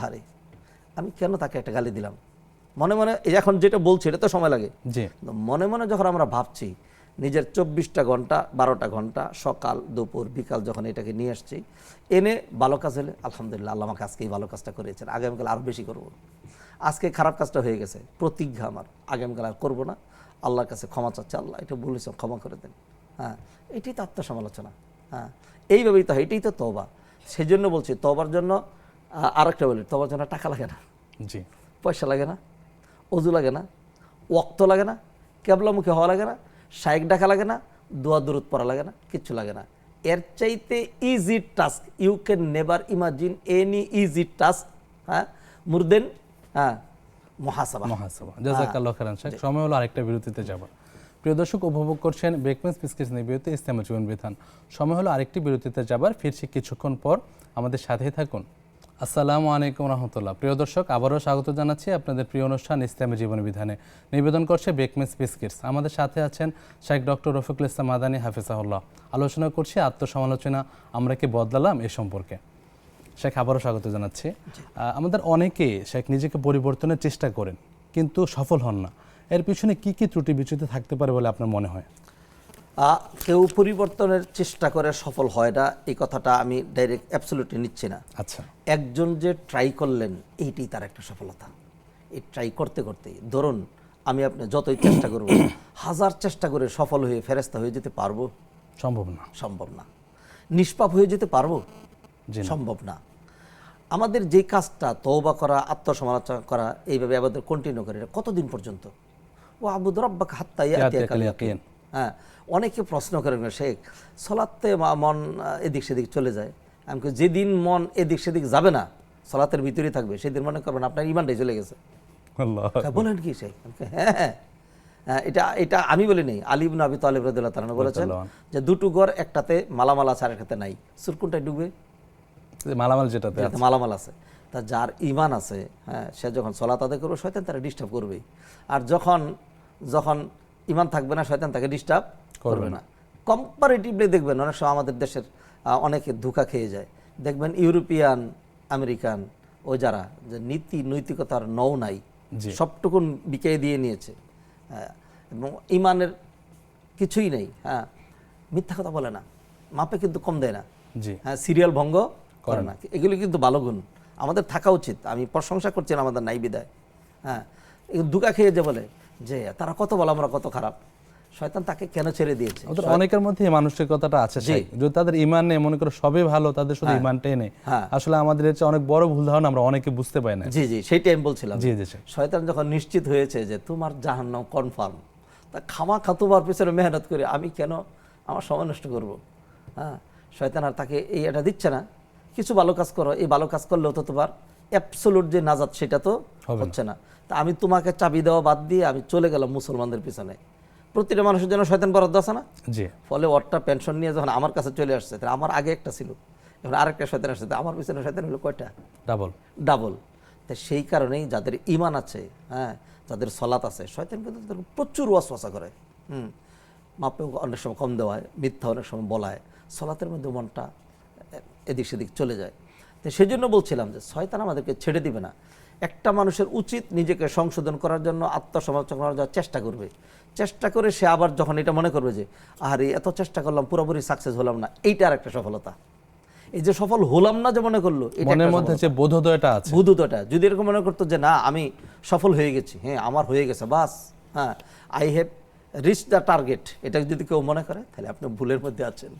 আরে আমি কেন তাকে একটা গালি দিলাম? মনে মনে এখন যেটা বলছি এটা তো সময় লাগে, জি। মনে মনে যখন আমরা ভাবছি, নিজের 24টা ঘন্টা 12টা ঘন্টা সকাল দুপুর বিকাল যখন এটাকে নিয়ে আসছি, এনে ভালো কাজ হলে আলহামদুলিল্লাহ, আল্লাহ আমাকে আজকে এই ভালো কাজটা করেছেন, আগামীকাল আরও বেশি করব। আজকে খারাপ কাজটা হয়ে গেছে, প্রতিজ্ঞা আমার আগামীকাল আর করবো না, আল্লাহর কাছে ক্ষমা চাচ্ছে, আল্লাহ এটা বলেছেন ক্ষমা করে দেন। হ্যাঁ, এটাই তো আত্মসমালোচনা। হ্যাঁ, এইভাবেই তো হয়, এটাই তো তওবা। সেই জন্য বলছি, তওবার জন্য আরেকটা বলি, তওবার জন্য টাকা লাগে না, জি, পয়সা লাগে না, অজু লাগে না, ওয়াক্ত লাগে না, কিবলামুখী হওয়া লাগে না, শায়েক ডাকা লাগে না, দোয়া দুরূদ পড়া লাগে না, কিচ্ছু লাগে না। এর চাইতে easy task you can never imagine any easy task, হ্যাঁ, মোর দেন মুহাসাবা। জাযাকাল্লাহু খাইরান শেখ। সময় হলো আরেকটা বিরতিতে যাবার। প্রিয় দর্শক, উপভোগ করছেন বেকমেন্স বিস্কিটস নিবেদিত ইসলামী জীবন বিধান। সময় হলো আরেকটি বিরতিতে যাবার, ফিরছি কিছুক্ষণ পর, আমাদের সাথেই থাকুন। আসসালামু আলাইকুম রহমতুল্লাহ। প্রিয় দর্শক, আবারও স্বাগত জানাচ্ছি আপনাদের প্রিয় অনুষ্ঠান ইসলামী জীবন বিধানে। নিবেদন করছে বেকমেন্স বিস্কিটস। আমাদের সাথে আছেন শেখ ডক্টর রফিকুল ইসলাম মাদানী হাফিজাহুল্লাহ। আলোচনা করছি আত্মসমালোচনা আমরা কি বদলালাম এ সম্পর্কে। শেখ, আবারও স্বাগত জানাচ্ছি। আমাদের অনেকে শেখ নিজেকে পরিবর্তনের চেষ্টা করেন কিন্তু সফল হন না। এর পিছনে কি কি ত্রুটি বিচ্যুতি থাকতে পারে বলে আপনার মনে হয়? কেউ পরিবর্তনের চেষ্টা করে সফল হয় না, এই কথাটা আমি ডাইরেক্ট অ্যাবসলিউটলি নিচ্ছি না। আচ্ছা, একজন যে ট্রাই করলেন, এইটাই তার একটা সফলতা। এই ট্রাই করতে করতে, ধরুন আমি আপনি যতই চেষ্টা করব, 1000 চেষ্টা করে সফল হয়ে ফেরেশতা হয়ে যেতে পারবো? সম্ভব না। নিষ্পাপ হয়ে যেতে পারবো? সম্ভব না। আমাদের যে কাজটা তওবা করা, আত্মসমালোচনা করা, এইভাবে আমাদের কন্টিনিউ করে, এটা কতদিন পর্যন্ত? ও আবুদ রাব্বাকা হাত্তা ইয়াতিয়াকাল ইয়াকিন। হ্যাঁ, অনেকে প্রশ্ন করেন, শেখ সালাতে মন এদিক সেদিক চলে যায়। আমি যেদিন মন এদিক সেদিক যাবে না, সালাতের ভিতরেই থাকবে, সেদিন মনে করবেন আপনার ঈমানটাই চলে গেছে। বলেন কি শেখ? হ্যাঁ, এটা আমি বলি নেই, আলী ইবনে আবি তালিব রাদিয়াল্লাহু তাআলা বলেছেন যে দুটো ঘর, একটাতে মালামাল আছে আর একটাতে নাই, সুর কোনটায় ডুববে? মালামাল যেটাতে মালামাল আছে। তা যার ঈমান আছে, হ্যাঁ, সে যখন সালাত আদায় করবে, শয়তান তারা ডিস্টার্ব করবেই। আর যখন ঈমান থাকবে না, শয়তান তাকে ডিস্টার্ব করবে না। কম্পারেটিভলি দেখবেন অনেক সময় আমাদের দেশের অনেকে ধোঁকা খেয়ে যায়। দেখবেন ইউরোপিয়ান আমেরিকান ওই যারা যে নীতি নৈতিকতার নৌ নাই, জি। সবটুকুন বিকিয়ে দিয়ে নিয়েছে, এবং ইমানের কিছুই নেই, হ্যাঁ, মিথ্যা কথা বলে না, মাপে কিন্তু কম দেয় না, জি। হ্যাঁ, সিরিয়াল ভঙ্গ করে না, এগুলি কিন্তু ভালো গুণ আমাদের থাকা উচিত। আমি প্রশংসা করছি না আমাদের নাই বিদায়, হ্যাঁ, দুকা খেয়ে যে বলে যে তারা কত বলে আমরা কত খারাপ, শয়তান তাকে কেন ছেড়ে দিয়েছে? ওদের অনেকের মধ্যে এই মানসিকতাটা আছে, শেখ। যদি তাদের ইমান নেই, মনে করো সবই ভালো, তাদের শুধু ইমানটাই নেই, হ্যাঁ। আসলে আমাদের হচ্ছে অনেক বড় ভুল ধারণা, আমরা অনেকে বুঝতে পারি না। জি জি, সেইটাই আমি বলছিলাম। জি জি শেখ। শয়তান যখন নিশ্চিত হয়েছে যে তোমার জাহান্নাম কনফার্ম, তা খামাখা তোমার পিছনে মেহনত করে আমি কেন আমার সময় নষ্ট করব? হ্যাঁ, শয়তান আর তাকে এই এটা দিচ্ছে না, কিছু ভালো কাজ করো, এই ভালো কাজ করলেও তো তোমার অ্যাবসোলুট যে নাজাত সেটা তো হচ্ছে না। তা আমি তোমাকে চাবি দেওয়া বাদ দিয়ে আমি চলে গেলাম মুসলমানদের পিছনে। প্রতিটা মানুষের জন্য শয়তান বরাদ্দ আছে না? জি। ফলে ওরটা পেনশন নিয়ে যখন আমার কাছে চলে আসছে, তাহলে আমার আগে একটা ছিল, এখন আরেকটা শয়তান আসছে, তা আমার পিছনে শয়তান হলো কয়টা? ডাবল। ডাবল। তাই সেই কারণেই যাদের ঈমান আছে, হ্যাঁ, যাদের সলাত আছে, শয়তান কিন্তু তাদের প্রচুর ওয়াসওয়াসা করে। মাপেও অনেক সময় কম দেওয়া হয়, মিথ্যা অনেক সময় বলায়, সলাতের মধ্যে মনটা এদিক সেদিক চলে যায়। তো সেই জন্য বলছিলাম যে শয়তান আমাদেরকে ছেড়ে দিবে না। একটা মানুষের উচিত নিজেকে সংশোধন করার জন্য আত্মসমালোচনা করার জন্য চেষ্টা করবে, চেষ্টা করে সে আবার যখন এটা মনে করবে যে আরে এত চেষ্টা করলাম পুরোপুরি সাকসেস হলাম না, এইটা আর একটা সফলতা। এই যে সফল হলাম না যে মনে করলো, মনের মধ্যে যে বোধোদয়টা আছে, বুধুতটা যদি এরকম মনে করতো যে না আমি সফল হয়ে গেছি, হ্যাঁ আমার হয়ে গেছে বাস, হ্যাঁ I have reach the target, এটা যদি কেউ মনে করে তাহলে আপনি ভুলের মধ্যে আছেন,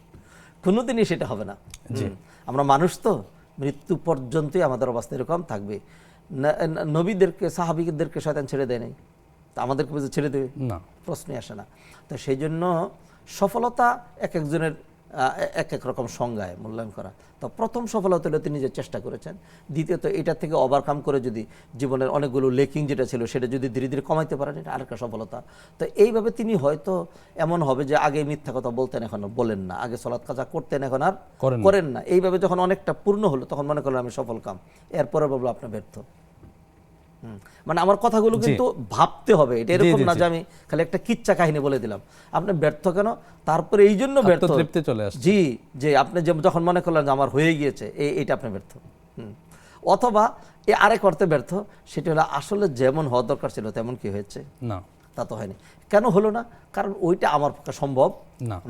কোনোদিনই সেটা হবে না। আমরা মানুষ তো, মৃত্যু পর্যন্তই আমাদের অবস্থা এরকম থাকবে। নবীদেরকে সাহাবীদেরকে শয়তান ছেড়ে দেয় নাই, তা আমাদেরকে বুঝে ছেড়ে দেবে না, প্রশ্নই আসে না। তো সেই জন্য সফলতা এক একজনের এক এক রকম সংজ্ঞায় মূল্যায়ন করা। তো প্রথম সফলতা হলো তিনি যে চেষ্টা করেছেন, দ্বিতীয়ত এটা থেকে ওভারকাম করে যদি জীবনের অনেকগুলো লেকিং যেটা ছিল সেটা যদি ধীরে ধীরে কমাইতে পারেন, এটা আরেকটা সফলতা। তো এইভাবে তিনি হয়তো এমন হবে যে আগে মিথ্যা কথা বলতেন এখন বলেন না, আগে সলাৎ কাজা করতেন এখন আর করেন না। এইভাবে যখন অনেকটা পূর্ণ হলো তখন মনে করলেন আমি সফল কাম, এরপরে বলবো আপনার ব্যর্থ। মানে আমার কথাগুলো কিন্তু ভাবতে হবে, এটা এরকম না যে আমি খালি একটা কিচ্ছা কাহিনী বলে দিলাম। আপনি ব্যর্থ কেন, তারপরে এই জন্য ব্যর্থ চলে আসছে, জি, যে আপনি যখন মনে করলেন যে আমার হয়ে গিয়েছে, এইটা আপনি ব্যর্থ। অথবা আরেক অর্থে ব্যর্থ, সেটা হলো আসলে যেমন হওয়া দরকার ছিল তেমন কি হয়েছে না, তা তো হয়নি। কেন হলো না? কারণ ওইটা আমার পক্ষে সম্ভব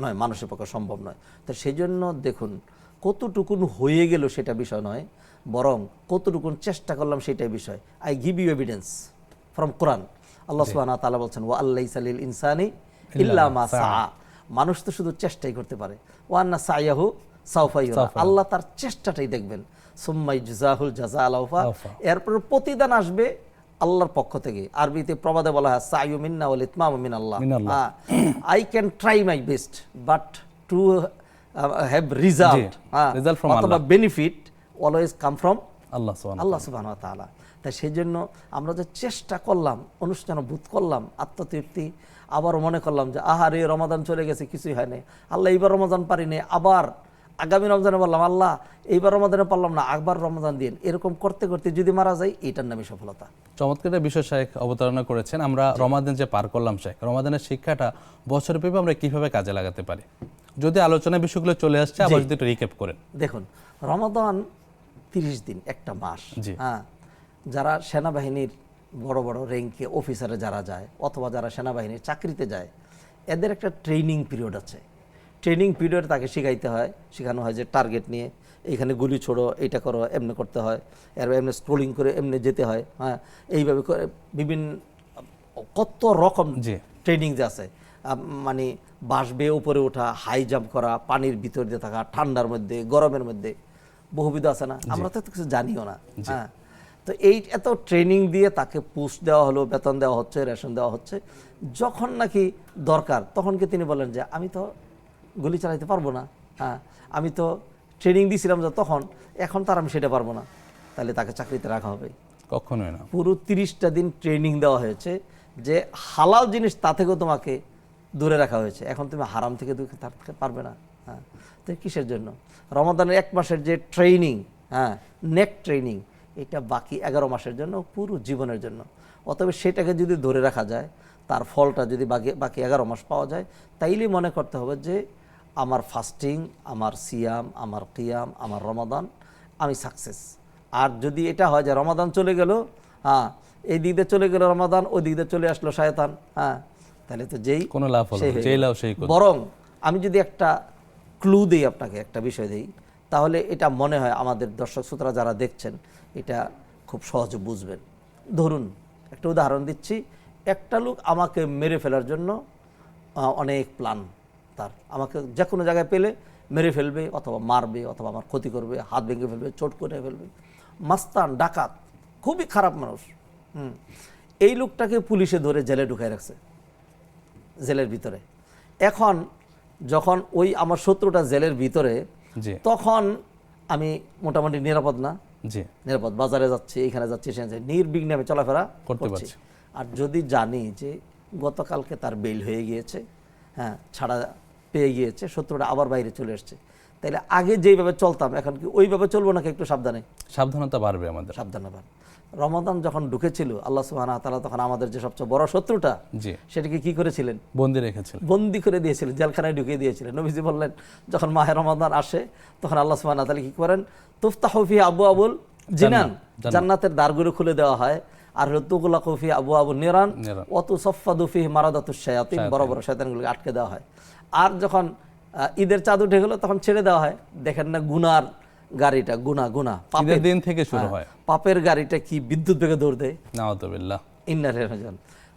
নয়, মানুষের পক্ষে সম্ভব নয়। তো সেই জন্য দেখুন কতটুকুন হয়ে গেল সেটা বিষয় নয়, বরং কতটুকুন চেষ্টা করলাম সেটাই বিষয়। I give you evidence from Quran. Allah সুবহানাহু ওয়া তাআলা বলছেন ওয়া আল্লাইসা লিল ইনসানি ইল্লা মা সাআ, মানুষ তো শুধু চেষ্টাই করতে পারে। ওয়া আন্না সাইয়াহু সাওফা ইউরা, আল্লাহ তার চেষ্টাটাই দেখবেন। সুম্মা ইজজাহুল জাযা আলাউফা, এরপর প্রতিদান আসবে আল্লাহর পক্ষ থেকে। আরবিতে প্রবাদে বলা হয় সাইয়ু মিন্না ওয়াল ইতমামু মিনাল্লাহ, I can try my best but to have result অথবা benefit always come from Allah সুবহানাহু ওয়া তাআলা। তাই সেই জন্য আমরা যে চেষ্টা করলাম, অনুষ্ঠান বোধ করলাম, আত্মতৃপ্তি, আবার মনে করলাম যে আহারে রমাদান চলে গেছে কিছুই হয় নাই, আল্লাহ এইবার রমাদান পারিনি, আবার আগামী রমজানে বললাম আল্লাহ এইবার রমাদানে পারলাম না, একবার রমজান দিন, এরকম করতে করতে যদি মারা যায় এটার নামই সফলতা। চমৎকার একটা বিষয় শেখ অবতারণা করেছেন। আমরা রমাদান যে পার করলাম শেখ, রমাদানের শিক্ষাটা বছরব্যাপী আমরা কিভাবে কাজে লাগাতে পারি, যদি আলোচনা বিষয়গুলো চলে আসছে আবার যদি একটু রিক্যাপ করেন। দেখুন রমাদান 30 দিন, একটা মাস। হ্যাঁ, যারা সেনাবাহিনীর বড় বড় র্যাঙ্কে অফিসারে যারা যায় অথবা যারা সেনাবাহিনীর চাকরিতে যায়, এদের একটা ট্রেনিং পিরিয়ড আছে। ট্রেনিং পিরিয়ড তাকে শেখানো হয় যে টার্গেট নিয়ে এইখানে গুলি ছোড়ো, এইটা করো, এমনি করতে হয়, এর এমনি স্ক্রোলিং করে এমনি যেতে হয়, হ্যাঁ এইভাবে করে বিভিন্ন কত রকম ট্রেনিং যে আছে, মানে বাঁশ বেয়ে উপরে ওঠা, হাই জাম্প করা, পানির ভিতর দিয়ে থাকা, ঠান্ডার মধ্যে গরমের মধ্যে, বহুবিধ আছে না, আমরা তো কিছু জানিও না। হ্যাঁ, তো এই এত ট্রেনিং দিয়ে তাকে পুশ দেওয়া হলো, বেতন দেওয়া হচ্ছে, রেশন দেওয়া হচ্ছে। যখন নাকি দরকার তখন কি তিনি বলেন যে আমি তো গুলি চালাইতে পারবো না, হ্যাঁ আমি তো ট্রেনিং দিয়েছিলাম যে তখন, এখন তার আমি সেটা পারবো না, তাহলে তাকে চাকরিতে রাখা হবে? কখনোই না। পুরো 30টা দিন ট্রেনিং দেওয়া হয়েছে যে হালাল জিনিস তা থেকেও তোমাকে দূরে রাখা হয়েছে, এখন তুমি হারাম থেকে দূরে থাকতে পারবে না। হ্যাঁ, তো কিসের জন্য? রমাদানের 1 মাসের যে ট্রেনিং, হ্যাঁ নেক ট্রেনিং, এটা বাকি 11 মাসের জন্য, পুরো জীবনের জন্য। অতএব সেটাকে যদি ধরে রাখা যায়, তার ফলটা যদি বাকি 11 মাস পাওয়া যায়, তাইলে মনে করতে হবে যে আমার ফাস্টিং, আমার সিয়াম, আমার কিয়াম, আমার রমাদান, আমি সাকসেস, আর যদি এটা হয় যে রমাদান চলে গেল, হ্যাঁ এই দিক দিয়ে চলে গেল রমাদান, ওই দিক দিয়ে চলে আসলো শয়তান, হ্যাঁ তাহলে তো যেই কোনো লাভ হলো না, যেই লাভ সেই ক্ষতি। বরং আমি যদি একটা ক্লু দিই আপনাকে, একটা বিষয় দিই, তাহলে এটা মনে হয় আমাদের দর্শক শ্রোতারা যারা দেখছেন এটা খুব সহজে বুঝবেন। ধরুন একটা উদাহরণ দিচ্ছি, একটা লোক আমাকে মেরে ফেলার জন্য অনেক প্ল্যান তার, আমাকে যে কোনো জায়গায় পেলে মেরে ফেলবে, অথবা মারবে, অথবা আমার ক্ষতি করবে, হাত ভেঙে ফেলবে, চোট করে ফেলবে, মাস্তান ডাকাত, খুবই খারাপ মানুষ। এই লোকটাকে পুলিশে ধরে জেলে ঢুকায় রাখছে, জেলের ভিতরে। এখন যখন ওই আমার শত্রুটা জেলের ভিতরে, জি তখন আমি মোটামুটি নিরাপদ না, জি নিরাপদ, বাজারে যাচ্ছি, এখানে যাচ্ছি, সেখানে যাচ্ছি, নির্বিঘ্নে আমি চলাফেরা করতে করছি। পারছি। আর যদি জানি যে গতকালকে তার বেল হয়ে গিয়েছে, হ্যাঁ ছাড়া পেয়ে গিয়েছে, শত্রুটা আবার বাইরে চলে এসছে, তাহলে আগে যেইভাবে চলতাম এখন কি ওইভাবে চলবো নাকি একটু সাবধানে? সাবধানতা বাড়বে আমাদের। সাবধানে বাড়বে। রমাদান যখন ঢুকেছিল আল্লাহ সুবহানাহু ওয়া তাআলা তখন আমাদের যে সবচেয়ে বড় শত্রুটা, জি সেটাকে কি করেছিলেন? বন্দি রেখেছিলেন, বন্দি করে দিয়েছিলেন, জেলখানায় ঢুকিয়ে দিয়েছিলেন। নবীজি বললেন যখন মাহে রমাদান আসে তখন আল্লাহ সুবহানাহু ওয়া তাআলা কি করেন? তুফতাহু ফি আবওয়াবুল জিনান, জান্নাতের দ্বারগুলো খুলে দেওয়া হয়। আর তুগলাকু ফি আবওয়াবুন নিরান ওয়া তুসাফফাদু ফিহি মারাদাতুশ শায়াতিন, বড় বড় শয়তানগুলোকে আটকে দেওয়া হয়। আর যখন ঈদের চাঁদ উঠে গেল তখন ছেড়ে দেওয়া হয়। দেখেন না গুনার গাড়িটা, গুনাহ ঈদের দিন থেকে শুরু হয়, পাপের গাড়িটা কি বিদ্যুৎ বেগে দৌড় দেয়। নাউযুবিল্লাহ।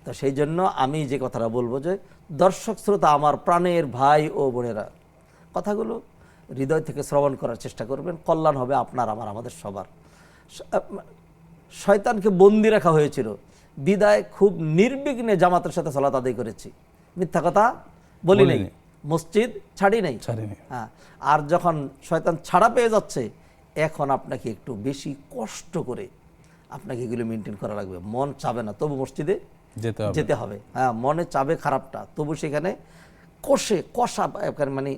তো সেই জন্য আমি যে কথাটা বলবো যে দর্শক শ্রোতা আমার প্রাণের ভাই ও বোনেরা, কথাগুলো হৃদয় থেকে শ্রবণ করার চেষ্টা করবেন, কল্যাণ হবে আপনার আমার, আমাদের সবার। শয়তানকে বন্দি রাখা হয়েছিল বিদায় খুব নির্বিঘ্নে জামাতের সাথে সালাত আদায় করেছি, মিথ্যা কথা বলি নাই, মসজিদ ছাড়ি নাই। হ্যাঁ, আর যখন শয়তান ছাড়া পেয়ে যাচ্ছে এখন আপনাকে একটু বেশি কষ্ট করে আপনাকে এগুলো মেনটেন করা লাগবে। মন চাবে না তবু মসজিদে যেতে হবে, হ্যাঁ মনে চাবে খারাপটা, তবু সেখানে কষা মানে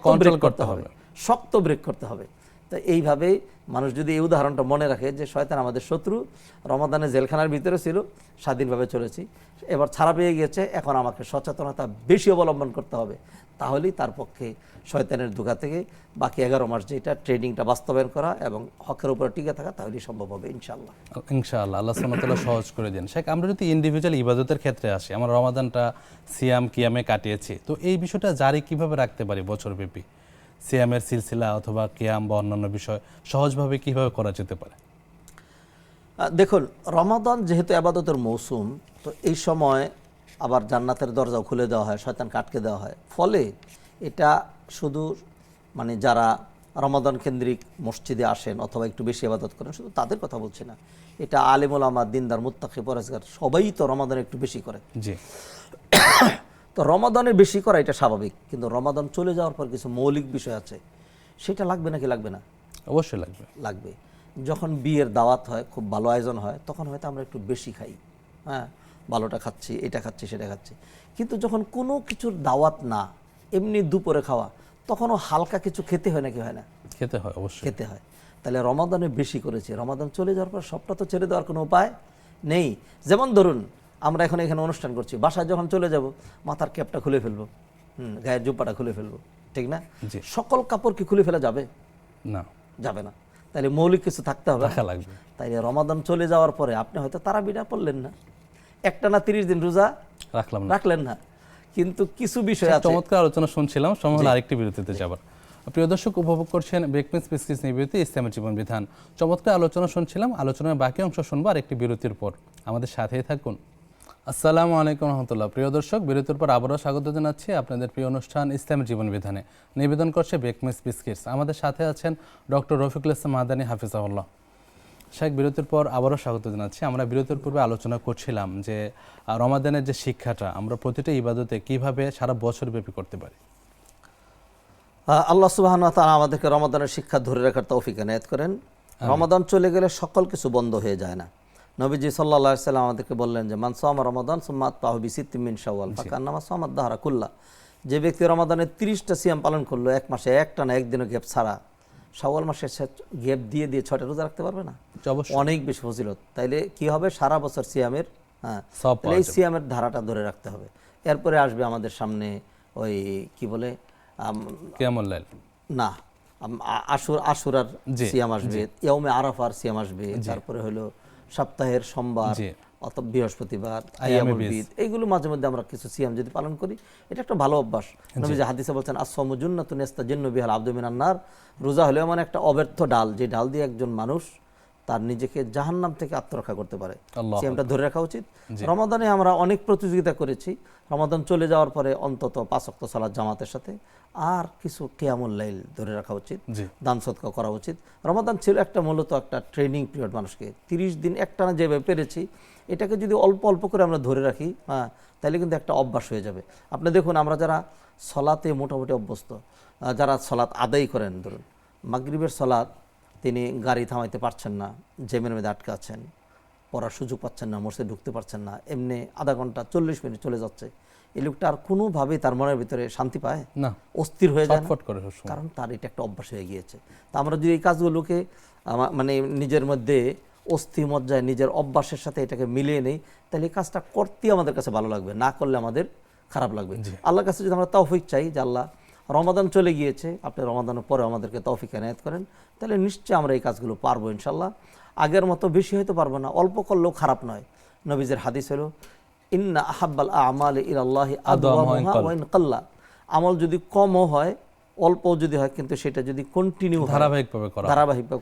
কন্ট্রোল করতে হবে, শক্ত ব্রেক করতে হবে। তো এইভাবে মানুষ যদি এই উদাহরণটা মনে রাখে যে শয়তান আমাদের শত্রু, রমাদানে জেলখানার ভিতরে ছিল, স্বাধীনভাবে চলেছি, এবার ছাড়া পেয়ে গিয়েছে, এখন আমাকে সচেতনতা বেশি অবলম্বন করতে হবে, তাহলেই তার পক্ষে শয়তানের ধোঁকা থেকে বাকি 11 মাস যেটা ট্রেনিংটা বাস্তবায়ন করা এবং হকের উপরে টিকে থাকা, তাহলেই সম্ভব হবে ইনশাআল্লাহ। ইনশাআল্লাহ, আল্লাহ সুবহানাহু ওয়া তাআলা সহজ করে দিন। শেখ, আমরা যদি ইন্ডিভিজুয়াল ইবাদতের ক্ষেত্রে আসি, আমরা রমাদানটা সিয়াম কিয়ামে কাটিয়েছি, তো এই বিষয়টা জারি কিভাবে রাখতে পারি বছরব্যাপী? সিয়ামের সিলসিলা অথবা কিয়াম বা অন্যান্য বিষয় সহজভাবে কিভাবে করা যেতে পারে? দেখুন, রমাদান যেহেতু ইবাদতের মৌসুম, তো এই সময় আবার জান্নাতের দরজাও খুলে দেওয়া হয়, শয়তানকে আটকে দেওয়া হয়, ফলে এটা শুধু মানে যারা রমাদান কেন্দ্রিক মসজিদে আসেন অথবা একটু বেশি ইবাদত করেন শুধু তাদের কথা বলছি না, এটা আলেম ওলামা, দিনদার, মুত্তাকি, পরেজগার সবাই তো রমাদানে একটু বেশি করে। জি। তো রমাদানে বেশি করা এটা স্বাভাবিক, কিন্তু রমাদান চলে যাওয়ার পর কিছু মৌলিক বিষয় আছে, সেটা লাগবে নাকি লাগবে না? অবশ্যই লাগবে। লাগবে। যখন বিয়ের দাওয়াত হয়, খুব ভালো আয়োজন হয়, তখন হয়তো আমরা একটু বেশি খাই, হ্যাঁ ভালোটা খাচ্ছি, এটা খাচ্ছি, সেটা খাচ্ছি। কিন্তু যখন কোনো কিছুর দাওয়াত না, এমনি দুপুরে খাওয়া, তখনও হালকা কিছু খেতে হয় নাকি হয় না? খেতে হয়, অবশ্যই খেতে হয়। তাহলে রমাদানে বেশি করেছি, রমাদান চলে যাওয়ার পর সবটা তো ছেড়ে দেওয়ার কোনো উপায় নেই। যেমন ধরুন আমরা এখন এখানে অনুষ্ঠান করছি, বাসায় যখন চলে যাব মাথার ক্যাপটা খুলে ফেলবো, গায়ের জুব্বাটা খুলে ফেলবো, ঠিক না? সকল কাপড় কি খুলে ফেলা যাবে? না, যাবে না। তাহলে মৌলিক কিছু থাকতে হবে, লাগবে। তাইলে রমাদান চলে যাওয়ার পরে আপনি হয়তো তারাবিটা পড়লেন না, একটানা 30 দিন রোজা রাখলেন না, কিন্তু কিছু বিষয় আছে। চমৎকার আলোচনা শুনছিলাম, সময় হলো আরেকটি বিরতিতে যাবার। প্রিয় দর্শক, উপভোগ করছেন ব্রেকমেন্স পিসকিস নিবেদিত ইসলামের জীবন বিধান। চমৎকার আলোচনা শুনছিলাম, আলোচনার বাকি অংশ শুনবো আরেকটি বিরতির পর, আমাদের সাথেই থাকুন। আসসালামু আলাইকুম রহমতুল্লাহ। প্রিয় দর্শক, বিরতির পর আবারও স্বাগত জানাচ্ছি আপনাদের প্রিয় অনুষ্ঠান ইসলামের জীবন বিধানে। নিবেদন করছে ব্রেকমেন্স বিস্কিটস। আমাদের সাথে আছেন ডক্টর রফিকুল ইসলাম মাদানী, হাফিজাহুল্লাহ। শেখ, বিরতির পর আবারও স্বাগত জানাচ্ছি। আমরা বিরতির পূর্বে আলোচনা করছিলাম যে রমাদানের যে শিক্ষাটা আমরা প্রতিটা ইবাদতে কিভাবে সারা বছর ব্যাপী করতে পারি। আল্লাহ সুবহানাহু ওয়া তাআলা আমাদেরকে রমাদানের শিক্ষা ধরে রাখার তৌফিক এনায়েত করেন। রমাদান চলে গেলে সকল কিছু বন্ধ হয়ে যায় না। নবীজি সাল্লাল্লাহু আলাইহি ওয়াসাল্লাম আমাদেরকে বললেন যে মান সামা রমাদান সুম্মা আতবাহু বিসিত্তিন মিন শাওয়াল ফাকান্নামা সামাদ দাহরা কুল্লা। যে ব্যক্তি রমাদানের 30টা সিয়াম পালন করলো, এক মাসে একটানা একদিনও গ্যাপ ছাড়া, শাওয়াল মাসে গ্যাপ দিয়ে 6টা রোজা রাখতে পারবে না? অনেক বেশি ফজিলত। তাইলে কি হবে? সারা বছর সিয়ামের, এই সিয়ামের ধারাটা ধরে রাখতে হবে। এরপরে আসবে আমাদের সামনে ওই কি বলে কিয়ামুল লাইল, না আশুরার জি, সিয়াম আসবে, ইয়াউমে আরাফার সিয়াম আসবে, তারপরে হলো সপ্তাহের সোমবার জি। অথবা বৃহস্পতিবার, আইয়ামে আইয়ামুল বীজ। বীজ, এইগুলো মাঝে মধ্যে আমরা কিছু সিয়াম যদি পালন করি, এটা একটা ভালো অভ্যাস। নবী যে হাদিসে বলছেন আস-সাওমু জুন্নাতুন ইস্তাজিন্নু বিহাল আবদু মিনান নার, রোজা হলো এমন একটা অব্যর্থ ডাল, যে ডাল দিয়ে একজন মানুষ তার নিজেকে জাহান্নাম থেকে আত্মরক্ষা করতে পারে। আল্লাহু সিয়ামটা ধরে রাখা উচিত। রমাদানে আমরা অনেক প্রতিযোগিতা করেছি, রমাদান চলে যাওয়ার পরে অন্তত 5 ওয়াক্ত সালাত জামাতের সাথে আর কিছু কিয়ামুল লাইল ধরে রাখা উচিত, জি। দান সদকা করা উচিত। রমাদান ছিল একটা মূলত একটা ট্রেনিং পিরিয়ড, মানুষকে 30 দিন একটানা যেভাবে পেরেছি, এটাকে যদি অল্প অল্প করে আমরা ধরে রাখি, হ্যাঁ, তাহলে কিন্তু একটা অভ্যাস হয়ে যাবে। আপনি দেখুন, আমরা যারা সলাতে মোটামুটি অভ্যস্ত, যারা সলাত আদায় করেন, ধরুন মাগরিবের সলাত তিনি গাড়ি থামাইতে পারছেন না, জ্যামের মধ্যে আটকে আছেন, পড়ার সুযোগ পাচ্ছেন না, মসজিদে ঢুকতে পারছেন না, এমনি আধা ঘন্টা 40 মিনিট চলে যাচ্ছে, এই লোকটা আর কোনোভাবেই তার মনের ভিতরে শান্তি পায় না, অস্থির হয়ে যায় না? ছটফট করে সবসময়। কারণ তার এটা একটা অভ্যাস হয়ে গিয়েছে। তা আমরা যদি এই কাজগুলোকে মানে নিজের মধ্যে অস্থি মজ্জায় নিজের অভ্যাসের সাথে এটাকে মিলিয়ে নেই, তাহলে এই কাজটা করতেই আমাদের কাছে ভালো লাগবে, না করলে আমাদের খারাপ লাগবে। আল্লাহর কাছে যদি আমরা তৌফিক চাই যে আল্লাহ রমাদান চলে গিয়েছে, আপনি রমাদানের পরে আমাদেরকে তৌফিক এনায়েত করেন, তাহলে নিশ্চয়ই আমরা এই কাজগুলো পারবো ইনশাল্লাহ। আগের মতো বেশি হয়তো পারবো না, অল্প করলেও খারাপ নয়। নবীজের হাদিস হলো ইন্না আহাব্বাল আ'মালি ইলাল্লাহি আদওয়ামুহা ওয়া ইন কাল্লা। আমল যদি কমও হয়, অল্প যদি হয়, কিন্তু সেটা যদি কন্টিনিউ ধারাবাহিকভাবে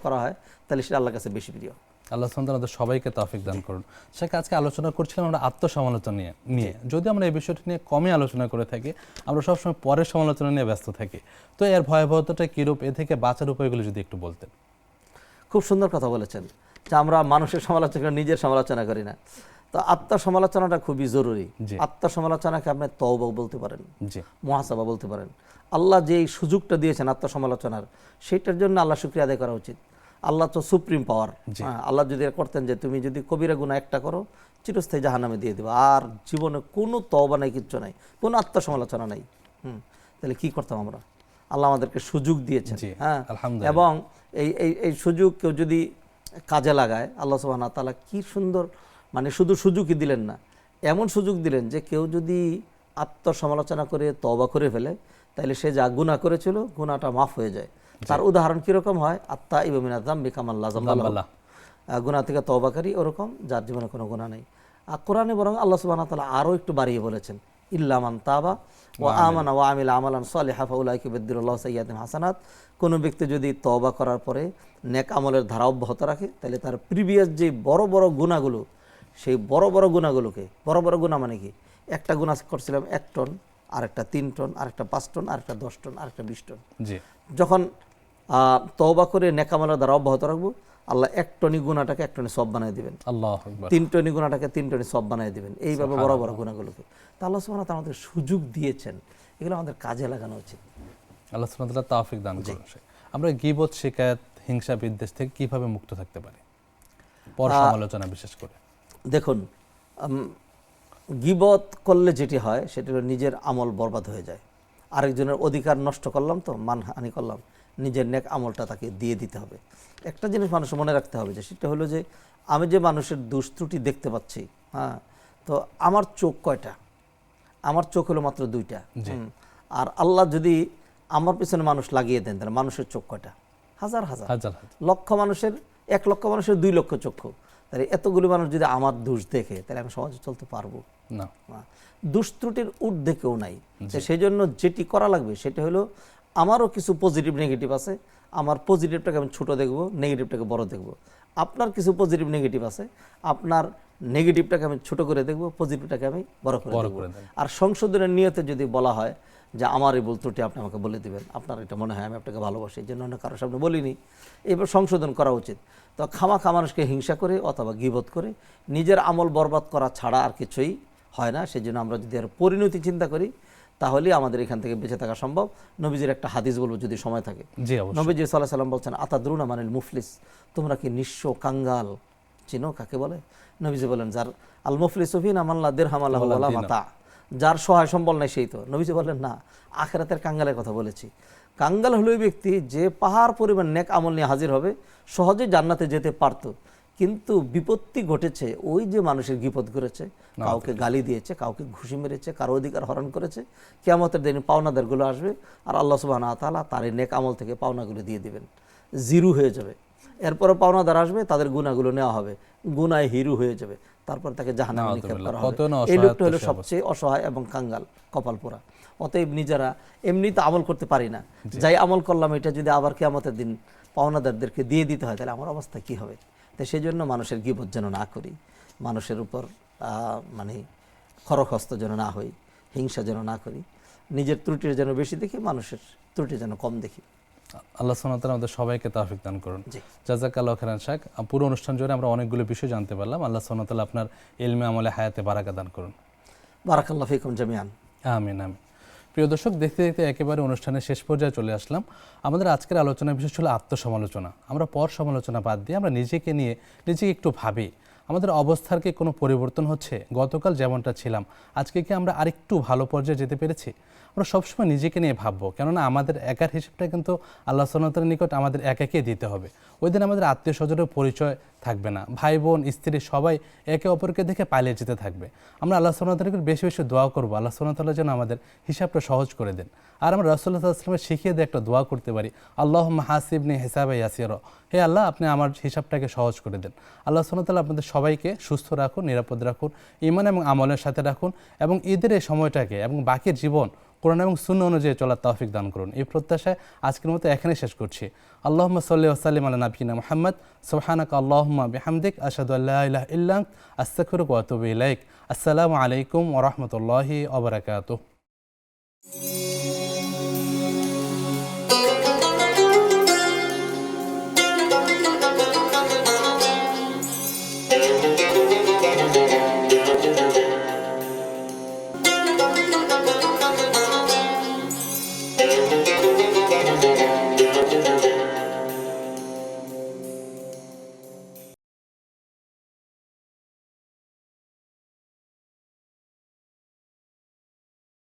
করা হয়, তাহলে সেটা আল্লাহর কাছে বেশি প্রিয়। আল্লাহ সুবহানাহু ওয়া তাআলা সবাইকে তৌফিক দান করুন। শেখ, আজকে আলোচনা করছিলাম আমরা আত্মসমালোচনা নিয়ে। যদি আমরা এই বিষয়টি নিয়ে কমই আলোচনা করে থাকি, আমরা সবসময় পরের সমালোচনা নিয়ে ব্যস্ত থাকি, তো এর ভয়াবহতাটা কীরূপ, এ থেকে বাঁচার উপায়গুলো যদি একটু বলতেন। খুব সুন্দর কথা বলেছেন যে আমরা মানুষের সমালোচনা, নিজের সমালোচনা করি না। তো আত্মসমালোচনাটা খুবই জরুরি। আত্মসমালোচনাকে আপনি তওবা বলতে পারেন, মুহাসাবা বলতে পারেন। আল্লাহ যে এই সুযোগটা দিয়েছেন আত্মসমালোচনার, সেটার জন্য আল্লাহ শুকরিয়া আদায় করা উচিত। আল্লাহ তো সুপ্রিম পাওয়ার। আল্লাহ যদি করতেন যে তুমি যদি কবিরা গুনাহ একটা করো, চিরস্থায়ী জাহান্নামে দিয়ে দেবে, আর জীবনে কোনো তওবা নাই, কিচ্ছু নাই, কোনো আত্মসমালোচনা নাই, তাহলে কি করতাম আমরা? আল্লাহ আমাদেরকে সুযোগ দিয়েছেন, হ্যাঁ, এবং এই সুযোগ কেউ যদি কাজে লাগায়, আল্লাহ সুবহানাহু ওয়া তাআলা কি সুন্দর, মানে শুধু সুযোগই দিলেন না, এমন সুযোগ দিলেন যে কেউ যদি আত্মসমালোচনা করে তওবা করে ফেলে, তাহলে সে যা গুনাহ করেছিল, গুনাহটা মাফ হয়ে যায়। তার উদাহরণ কিরকম হয়? আত্তাইবু মিনাজ যামবি কামান লা যামবা লাহু, গুনাহ থেকে তওবাকারী ওরকম যার জীবনে কোনো গুনাহ নেই। আর কোরআনে বরং আল্লাহ সুবহানাহু ওয়া তাআলা আরও একটু বাড়িয়ে বলেছেন, ইল্লা মান তাবা ওয়া আমানা ওয়া আমিলা আমালান সালিহা ফাউলাইকা ইউবাদদিলুল্লাহু সাইয়্যাতিহিম হাসানাত। কোনো ব্যক্তি যদি তওবা করার পরে নেক আমলের ধারা অব্যাহত রাখে, তাহলে তার প্রিভিয়াস যে বড় বড় গুনাহগুলো, সেই বড় বড় গুনাহগুলোকে, বড় বড় গুনাহ মানে কি, একটা গুনাহ করছিলাম 1 টন, আরেকটা 3 টন, আরেকটা 5 টন, আরেকটা 10 টন, আরেকটা 20 টন, যখন তওবা করে নেক আমলের ধারা অব্যাহত রাখবো, আল্লাহ 1 টনি গুনাহটাকে 1 টনি সওয়াব বানিয়ে দিবেন, আল্লাহু আকবার, 3 টনি গুনাহটাকে 3 টনি সওয়াব বানিয়ে দিবেন, এইভাবে বড় বড় গুনাহগুলোকে। তা আল্লাহ সুবহানাহু ওয়া তাআলা আমাদের সুযোগ দিয়েছেন, এগুলো আমাদের কাজে লাগানো উচিত। আল্লাহ সুবহানাহু ওয়া তাআলা তৌফিক দান করুন। আমরা গীবত, শিকায়ত, হিংসা, বিদ্বেষ থেকে কিভাবে মুক্ত থাকতে পারি, পর সমালোচনা বিশেষ করে? দেখুন, গীবত করলে যেটি হয় সেটা হলো নিজের আমল বরবাদ হয়ে যায়। আরেকজনের অধিকার নষ্ট করলাম, তো মানহানি করলাম, নিজের নেক আমলটা তাকে দিয়ে দিতে হবে। একটা জিনিস মানুষ মনে রাখতে হবে, যে সেটা হলো যে আমি যে মানুষের দোষ ত্রুটি দেখতে পাচ্ছি, হ্যাঁ, তো আমার চোখ কয়টা? আমার চোখ হলো মাত্র 2টা। আর আল্লাহ যদি আমার পিছনে মানুষ লাগিয়ে দেন, তাহলে মানুষের চোখ কয়টা? হাজার হাজার, লক্ষ মানুষের, 1 লক্ষ মানুষের 2 লক্ষ চক্ষু। তাহলে এতগুলো মানুষ যদি আমার দোষ দেখে, তাহলে আমি সমাজে চলতে পারবো না। দোষ ত্রুটির ঊর্ধ্বে কেউ নাই। সেই জন্য যেটি করা লাগবে সেটা হলো, আমারও কিছু পজিটিভ নেগেটিভ আছে, আমার পজিটিভটাকে আমি ছোট দেখবো, নেগেটিভটাকে বড় দেখবো। আপনার কিছু পজিটিভ নেগেটিভ আছে, আপনার নেগেটিভটাকে আমি ছোট করে দেখবো, পজিটিভটাকে আমি বড় করে দেখবো। আর সংশোধনের নিয়তে যদি বলা হয় যে আমার এই ভুল ত্রুটি আপনি আমাকে বলে দিবেন, আপনার এটা মনে হয় আমি আপনাকে ভালোবাসি, এই জন্য অন্য কারোর সামনে বলিনি, এবার সংশোধন করা উচিত। তো খামাখা মানুষকে হিংসা করে অথবা গীবত করে নিজের আমল বরবাদ করা ছাড়া আর কিছুই হয় না। সেই জন্য আমরা যদি আর পরিণতি চিন্তা করি, তাহলে আমাদের এখান থেকে বেঁচে থাকা সম্ভব। নবীজির একটা হাদিস বলবো যদি সময় থাকে। নবীজি সাল্লাল্লাহু আলাইহি সাল্লাম বলছেন, আতাদরুনা মানিল মুফলিস, তোমরা কি নিঃস্ব কাঙ্গাল চিনো কাকে বলে? নবীজি বলেন, যার আল মুফলিসু ফিনা মান লা দিরহাম লাহু ওয়ালা মাতা, যার সহায় সম্বল নাই সেই তো। নবীজি বললেন, না, আখিরাতের কাঙ্গালের কথা বলেছি। কাঙ্গাল হলো ওই ব্যক্তি যে পাহাড় পরিমাণ নেক আমল নিয়ে হাজির হবে, সহজে জান্নাতে যেতে পারত, কিন্তু বিপত্তি ঘটেছে ওই যে মানুষের বিপদ করেছে, কাউকে গালি দিয়েছে, কাউকে ঘুষি মেরেছে, কারো অধিকার হরণ করেছে, কিয়ামতের দিনে পাওনাদারগুলো আসবে আর আল্লাহ সুবহানাহু ওয়া তাআলা তার এই নেক আমল থেকে পাওনাগুলো দিয়ে দিবেন, জিরো হয়ে যাবে। এরপরে পাওনাদার আসবে, তাদের গুনাহগুলো নেওয়া হবে, গুনায় হিরু হয়ে যাবে, তারপর তাকে জাহান্নামে নিক্ষেপ করা হবে। এই লোকটা হলো সবচেয়ে অসহায় এবং কাঙ্গাল, কপাল পোড়া। অতএব নিজেরা এমনি তো আমল করতে পারি না, যাই আমল করলাম এটা যদি আবার কিয়ামতের দিন পাওনাদারদেরকে দিয়ে দিতে হয় তাহলে আমার অবস্থা কি হবে। তো সেই জন্য মানুষের গীবত যেন না করি, মানুষের উপর মানে খরখস্ত যেন না হই, হিংসা যেন না করি, নিজের ত্রুটির যেন বেশি দেখি, মানুষের ত্রুটি যেন কম দেখি। আল্লাহ সুবহানাহু ওয়া তাআলা আমাদের সবাইকে তৌফিক দান করুন। জি। জাযাকাল্লাহু খাইরান শাহ। পুরো অনুষ্ঠান জুড়ে আমরা অনেকগুলো বিষয় জানতে পারলাম। আল্লাহ সুবহানাহু ওয়া তাআলা আপনার ইলমে আমলে হায়াতে বারাকা দান করুন। বারাকাল্লাহু ফিকুম জামিআন। আমিন আমিন। প্রিয় দর্শক, দেখতে দেখতে একেবারে অনুষ্ঠানের শেষ পর্যায়ে চলে আসলাম। আমাদের আজকের আলোচনার বিষয় ছিল আত্মসমালোচনা। আমরা পর সমালোচনা বাদ দিয়ে আমরা নিজেকে নিয়ে নিজেকে একটু ভাবি, আমাদের অবস্থার কি কোনো পরিবর্তন হচ্ছে? গতকাল যেমনটা ছিলাম আজকে কি আমরা আরেকটু ভালো পর্যায়ে যেতে পেরেছি? আমরা সবসময় নিজেকে নিয়ে ভাববো, কেননা আমাদের একার হিসেবটা কিন্তু আল্লাহ সুবহানাহু ওয়া তাআলার নিকট আমাদের একাকে দিতে হবে। ওই দিন আমাদের আত্মীয় স্বজনের পরিচয় থাকবে না, ভাই বোন স্ত্রী সবাই একে অপরকে দেখে পালিয়ে যেতে থাকবে। আমরা আল্লাহ সুবহানাহু ওয়া তাআলার নিকট বেশি বেশি দোয়া করবো, আল্লাহ সুবহানাহু ওয়া তাআলা যেন আমাদের হিসাবটা সহজ করে দেন। আর আমরা রাসূলুল্লাহ সাল্লাল্লাহু আলাইহি ওয়াসাল্লামের শিখিয়ে দিয়ে একটা দোয়া করতে পারি, আল্লাহুম্মা হাসিবনি হিসাবান ইয়াসিরা, হে আল্লাহ আপনি আমার হিসাবটাকে সহজ করে দেন। আল্লাহ সুবহানাহু ওয়া তাআলা আপনাদের সবাইকে সুস্থ রাখুন, নিরাপদ রাখুন, ঈমান এবং আমলের সাথে রাখুন, এবং ঈদের এই সময়টাকে এবং বাকি জীবন কোরআন এবং সুন্নাহ অনুযায়ী চলার তৌফিক দান করুন। এই প্রত্যাশায় আজকের মতো এখানেই শেষ করছি। আল্লাহুম্মা সাল্লি ওয়া সাল্লিম আলা নাবিয়িনা মুহাম্মদ, সুবহানাকা আল্লাহুম্মা বিহামদিক, আশহাদু আল্লা ইলাহা ইল্লা আনতা, আস্তাগফিরুকা ওয়া আতুবু ইলাইক। আসসালামু আলাইকুম ওয়া রাহমাতুল্লাহি ওয়া বারাকাতুহু।